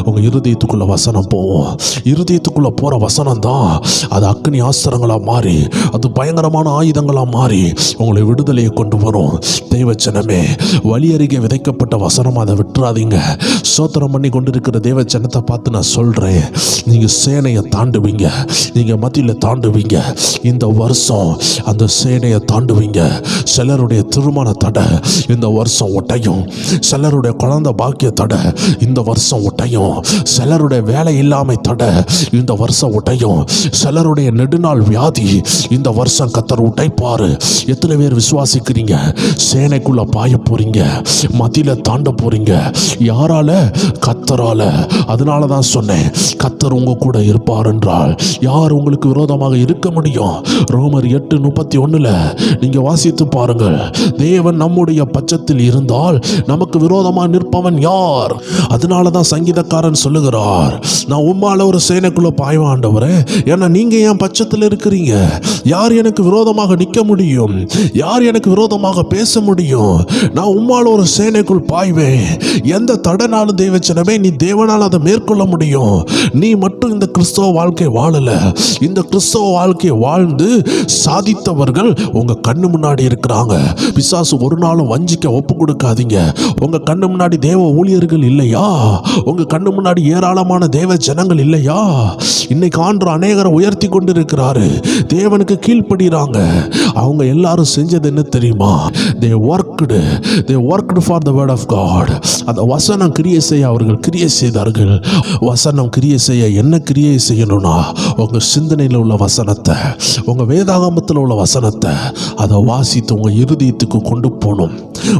உங்க இருதயத்துக்குள்ள வசனம் போவோம். இருதயத்துக்குள்ள போற வசனம் தான் அது அக்னி ஆஸ்திரங்களா மாறி, அது பயங்கரமான ஆயுதங்களா மாறி உங்களை விடுதலையை கொண்டு வரும். தேவச்சனமே, வழி அருகே விதைக்கப்பட்ட வசனம், அதை விட்டுறாதீங்க. சோத்திரம் பண்ணி கொண்டிருக்கிற தேவச்சனத்தை பார்த்து நான் சொல்றேன், நீங்க சேனையை தாண்டுவீங்க, நீங்க மத்தியில தாண்டுவீங்க. இந்த வருஷம் அந்த சேனையை தாண்டுவீங்க. சிலருடைய திருமண தடை இந்த வருஷம் ஒட்டையும், சிலருடைய குழந்தை பாக்கிய தடை இந்த வருஷம் ஒட்டையும், சிலருடைய வேலை இல்லாமை தடை இந்த வருஷம் ஒட்டையும், சிலருடைய நெடுநாள் வியாதி இந்த வருஷம் கர்த்தர் உடைப்பாரு. எத்தனை பேர் விசுவாசிக்கிறீங்க? சேனைக்குள்ள பாய போறீங்க, மத்தியில தாண்ட போறீங்க. யாரால? கர்த்தரால. அதனால தான் சொன்னேன், கர்த்தர் உங்க கூட இருப்பார் என்றால் யார் உங்களுக்கு விரோதமாக இருக்க முடியும்? ரோமர் 8:31 நீங்க வாசித்து பாருங்கள். தேவன் நம்முடைய பட்சத்தில் இருந்தால் நமக்கு விரோதமாக நிற்பவன் யார்? அதனால தான் சங்கீதக்காரன் சொல்லுகிறார், நான் உம்மால ஒரு சேனைக்குள்ள பாய்வேன் ஆண்டவரே, ஏன்னா நீங்க என் பட்சத்தில் இருக்கிறீங்க. யார் எனக்கு விரோதமாக நிற்க முடியும்? யார் எனக்கு விரோதமாக பேச முடியும்? நான் உம்மால ஒரு சேனைக்குள் பாய்வேன். எந்த தடனாலும் தேவச்சனமே நீ தேவனால் அதை மேற்கொள்ள முடியும். நீ மட்டும் இந்த கிறிஸ்தவ வாழ்க்கை வாழல. இந்த கிறிஸ்தவ வாழ்க்கையை வாழ்ந்து சாதித்தவர்கள் உங்க கண்ணு முன்னாடி இருக்கிறாங்க. பிசாசு ஒரு நாளும் வஞ்சிக்க ஒப்பு கொடுக்காதீங்க. உங்க கண்ணு முன்னாடி தேவ ஊழியர்கள் இல்லையா? உங்க கண்ணு முன்னாடி ஏராளமான தேவ ஜனங்கள் இல்லையா? இன்னைக்கு ஆண்டு அநேகரை உயர்த்தி கொண்டு இருக்கிறாரு. தேவனுக்கு கீழ்ப்படுகிறாங்க. அவங்க எல்லாரும் செஞ்சது என்ன தெரியுமா? they worked for the word of God. அந்த வசனம் கிரியை செய்ய அவர்கள் கிரியை செய்தார்கள். வசனம் கிரியை செய்ய என்ன கிரியை செய்யணும்னா, உங்க சிந்தனையில் உள்ள வசனத்தை, உங்க வேதாகமத்தில் உள்ள வசனத்தை அதை வாசித்து உங்க இருதயத்துக்கு கொண்டு போகணும்.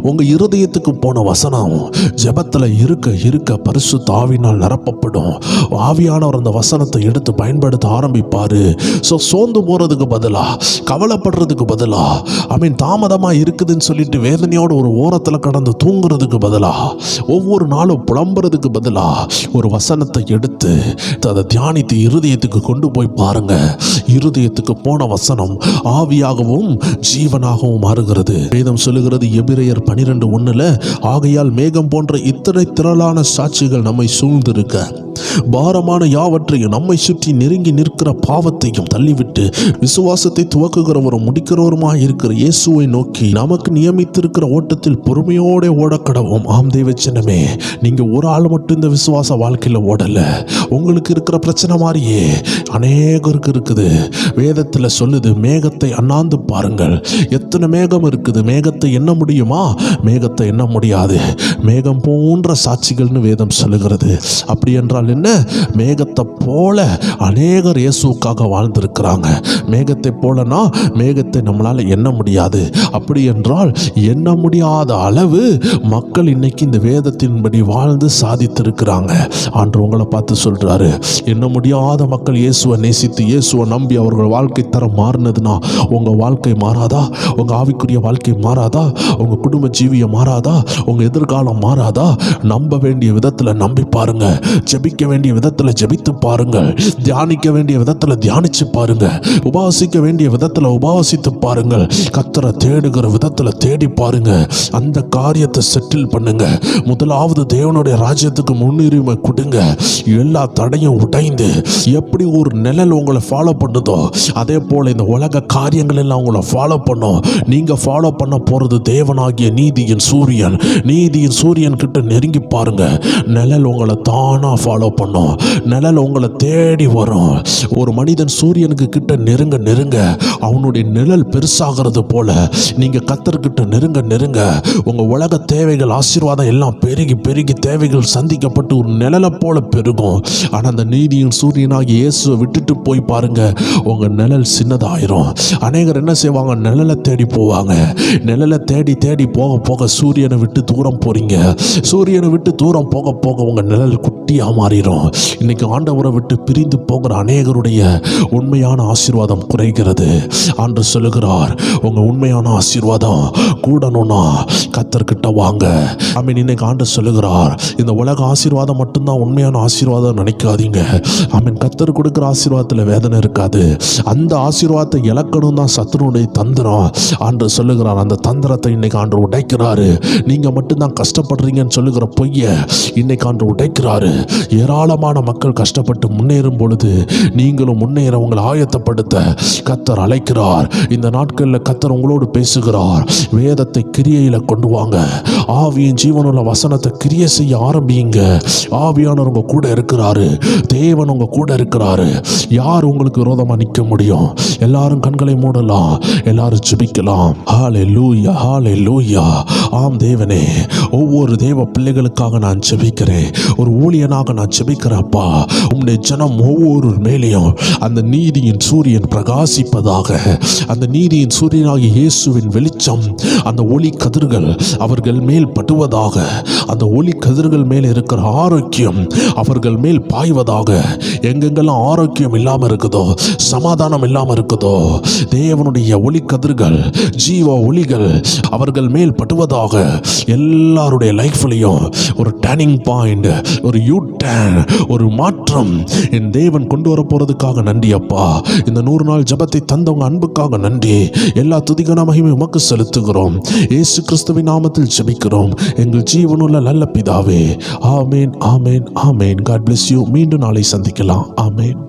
உங்க இருதயத்துக்கு போன வசனம் ஜெபத்தில் இருக்க இருக்க பரிசுத்த ஆவியினால் நிரப்பப்படும். ஆவியானவர் அந்த வசனத்தை எடுத்து பயன்படுத்த ஆரம்பிப்பாரு. ஸோ சோர்ந்து போறதுக்கு பதிலா, கவலைப்படுறதுக்கு பதிலா, தாமதமாக இருக்குதுன்னு சொல்லிட்டு வேதனையோட ஒரு ஓரத்தில் கடந்து தூங்குறதுக்கு பதிலா, ஒவ்வொரு நாளும் புலம்புறதுக்கு பதிலா ஒரு வசனத்தை எடுத்து அதை தியானித்து இருதயத்துக்கு கொண்டு போய் பாருங்க. இருதயத்துக்கு போன வசனம் ஆவியாகவும் ஜீவனாகவும் மாறுகிறது. வேதம் சொல்லுகிறது எபிரெயர் 12:1, ஆகையால் மேகம் போன்ற இத்தனை திரளான சாட்சிகள் நம்மை சூழ்ந்திருக்க, பாரமான யாவற்றையும் நம்மை சுற்றி நெருங்கி நிற்கிற பாவத்தையும் தள்ளிவிட்டு விசுவாசத்தை துவக்குகிறவரும் முடிக்கிறவருமாய் இருக்கிற இயேசுவை நோக்கி நமக்கு நியமித்திருக்கிற ஓட்டத்தில் பொறுமையோட ஓடக்கடவும். ஆம் தேவச்சனமே, நீங்க ஒரு ஆள் மட்டும் இந்த விசுவாச வாழ்க்கையில ஓடல. உங்களுக்கு இருக்கிற பிரச்சனை மாதிரியே அநேகருக்கு இருக்குது. வேதத்துல சொல்லுது, மேகத்தை அண்ணாந்து பாருங்கள். எத்தனை மேகம் இருக்குது? மேகத்தை எண்ண முடியுமா? மேகத்தை எண்ண முடியாது. மேகம் போன்ற சாட்சிகள்னு வேதம் சொல்லுகிறது. அப்படி என்றால் என்ன? மேகத்தை போல அநேகர் இயேசுக்காக வாழ்ந்திருக்கிறாங்க. மேகத்தை போலனா மேகத்தை நம்மளால எண்ண முடியாது. அப்படி என்றால் எண்ண முடியாத அளவு மக்கள் இன்னைக்கு இந்த வேதத்தின்படி வாழ்ந்து சாதித்திருக்கிறாங்க. ஆண்டு உங்களை பார்த்து சொல்றாரு, எண்ண முடியாத மக்கள் இயேசுவை நேசித்து இயேசுவை நம்பி அவர்கள் வாழ்க்கை தரம் மாறினதுன்னா உங்க வாழ்க்கை மாறாதா? உங்க ஆவிக்குரிய வாழ்க்கை மாறாதா? உங்க குடும்ப ஜீவியம் மாறாதா? உங்க எதிர்காலம் மாறாதா? நம்ப வேண்டிய விதத்தில் நம்பி பாருங்க. ஜெபிக்க வேண்டிய விதத்தில் ஜெபித்து பாருங்கள். தியானிக்க வேண்டிய விதத்தில் தியானிச்சு பாருங்க. உபாசிக்க வேண்டிய விதத்தில் உபாசித்து பாருங்கள். கர்த்தரை தேடுகிற விதத்தில் தேடி பாருங்க. அந்த காரியத்தை செட்டில் பண்ணுங்க. முதலாவது தேவனுடைய ராஜ்யத்துக்கு முன்னுரிமை கொடுங்க. எல்லா தடையும் உடைந்து எப்படி ஒரு நிழல் உங்களை ஃபாலோ பண்ணுதோ அதே போல இந்த உலக காரியங்கள் எல்லாம் உங்களை ஃபாலோ பண்ணும். நீங்க ஃபாலோ பண்ண போறது தேவனாகிய நீதியின் சூரியன். நீதியின் சூரியன் கிட்ட நெருங்கி பாருங்க. நிழல் உங்களை தானா ஃபாலோ பண்ணும். நிழல் உங்களை தேடி வரும். ஒரு மனிதன் சூரியனுக்கு கிட்ட நெருங்க நெருங்க அவனுடைய நிழல் பெருசாகிறது போல நீங்க கர்த்தர்கிட்ட நெருங்க நெருங்க உங்க உலக தேவைகள், ஆசீர்வாதம் எல்லாம் பெருகி பெருகி தேவைகள் சந்திக்கப்பட்டு ஒரு நிழலை போல பெருகும். ஆனா அந்த நீதியின் சூரியனாகி இயேசுவை விட்டுட்டு போய் பாருங்க, உங்க நிழல் சின்னதாயிரும். அநேகர் என்ன செய்வாங்க? நிழலை தேடி போவாங்க. நிழலை தேடி தேடி போக போக சூரியனை விட்டு தூரம் போறீங்க. சூரியனை விட்டு தூரம் போக போக உங்க நிழல் குட்டியா மாறிடும். இன்னைக்கு ஆண்டவரை விட்டு பிரிந்து போகிற அநேகருடைய உண்மையான ஆசீர்வாதம் குறைகிறது. ஆண்டு சொல்லுகிறார், உங்க உண்மையான ஆசீர்வாதம் கூடணும்னா கர்த்தர்கிட்ட வாங்க. இன்னைக்கு ஆண்டு சொல்லுகிறார், இந்த உலக ஆசீர்வாதம் மட்டும்தான் உண்மையான ஆசீர்வாதம் நினைக்காதீங்க. கர்த்தர் கொடுக்கிற ஆசீர்வாதத்தில் வேதனை இருக்காது. அந்த ஆசீர்வாதத்தை இழக்கணும் தான் சத்துருடைய தந்திரம். ஆண்டு சொல்லுகிறார், அந்த தந்திரத்தை இன்னைக்கு ஆண்டு உடைக்கிறாரு. நீங்க மட்டும்தான் கஷ்டப்படுறீங்கன்னு சொல்லுகிற பொய்ய இன்னைக்கு ஆண்டு உடைக்கிறாரு. ஏராளமான மக்கள் கஷ்டப்பட்டு முன்னேறும் பொழுது நீங்களும் முன்னேற உங்களை ஆயத்தப்படுத்த கர்த்தர் அழைக்கிறார். இந்த நாட்களில் கர்த்தர் உங்களோடு பேசுகிறார். வேதத்தை கிரியையில கொண்டு வாங்க. ஆவியின் ஜீவனுள்ள வசனத்தை கிரியை செய்ய ஆரம்பியுங்க. ஆவியானவர் உங்க கூட இருக்கிறாரு. தேவன் உங்க கூட இருக்கிறாரு. யார் உங்களுக்கு விரோதமா நிற்க முடியும்? எல்லாரும் கண்களை மூடலாம், எல்லாரும் ஜெபிக்கலாம். ஹல்லேலூயா, ஹல்லேலூயா. ஆம் தேவனே, ஒவ்வொரு தேவ பிள்ளைகளுக்காக நான் ஜெபிக்கிறேன். ஒரு ஊழியனாக நான் ஜெபிக்கிறப்பா, உம்முடைய ஜனம் ஒவ்வொரு மேலேயும் அந்த நீதியின் சூரியன் பிரகாசிப்பதாக. அந்த நீதியின் சூரியனாகிய இயேசுவின் வெளிச்சம், அந்த ஒளி கதிர்கள் அவர்கள் மேல் படுவதாக. அந்த ஒளி கதிர்கள் மேல் இருக்கிற ஆரோக்கியம் அவர்கள் மேல் பாய்வதாக. எங்கெங்கெல்லாம் ஆரோக்கியம் இல்லாமல் இருக்குதோ, சமாதானம் இல்லாமல் இருக்குதோ, தேவனுடைய ஒளி கதிர்கள், ஜீவ ஒளிகள் அவர்கள் மேல் படுவதாக. எல்லாருடைய லைஃப்லையும் ஒரு டர்னிங் பாயிண்ட், ஒரு யூ டர்ன், ஒரு மாற்றம் என் தேவன் கொண்டு வர போறதுக்காக நன்றி அப்பா. இந்த 100 நாள் ஜெபத்தை தந்தவங்க அன்புக்காக நன்றி. எல்லா துதிகன மகிமை உமக்கு செலுத்துகிறோம். இயேசு கிறிஸ்துவின் நாமத்தில் ஜெபிக்கிறோம் எங்கள் ஜீவனுள்ள நல்ல பிதாவே. ஆமேன், ஆமேன், ஆமேன். God bless you. மீண்டும் நாளை சந்திக்கலாம். ஆமேன்.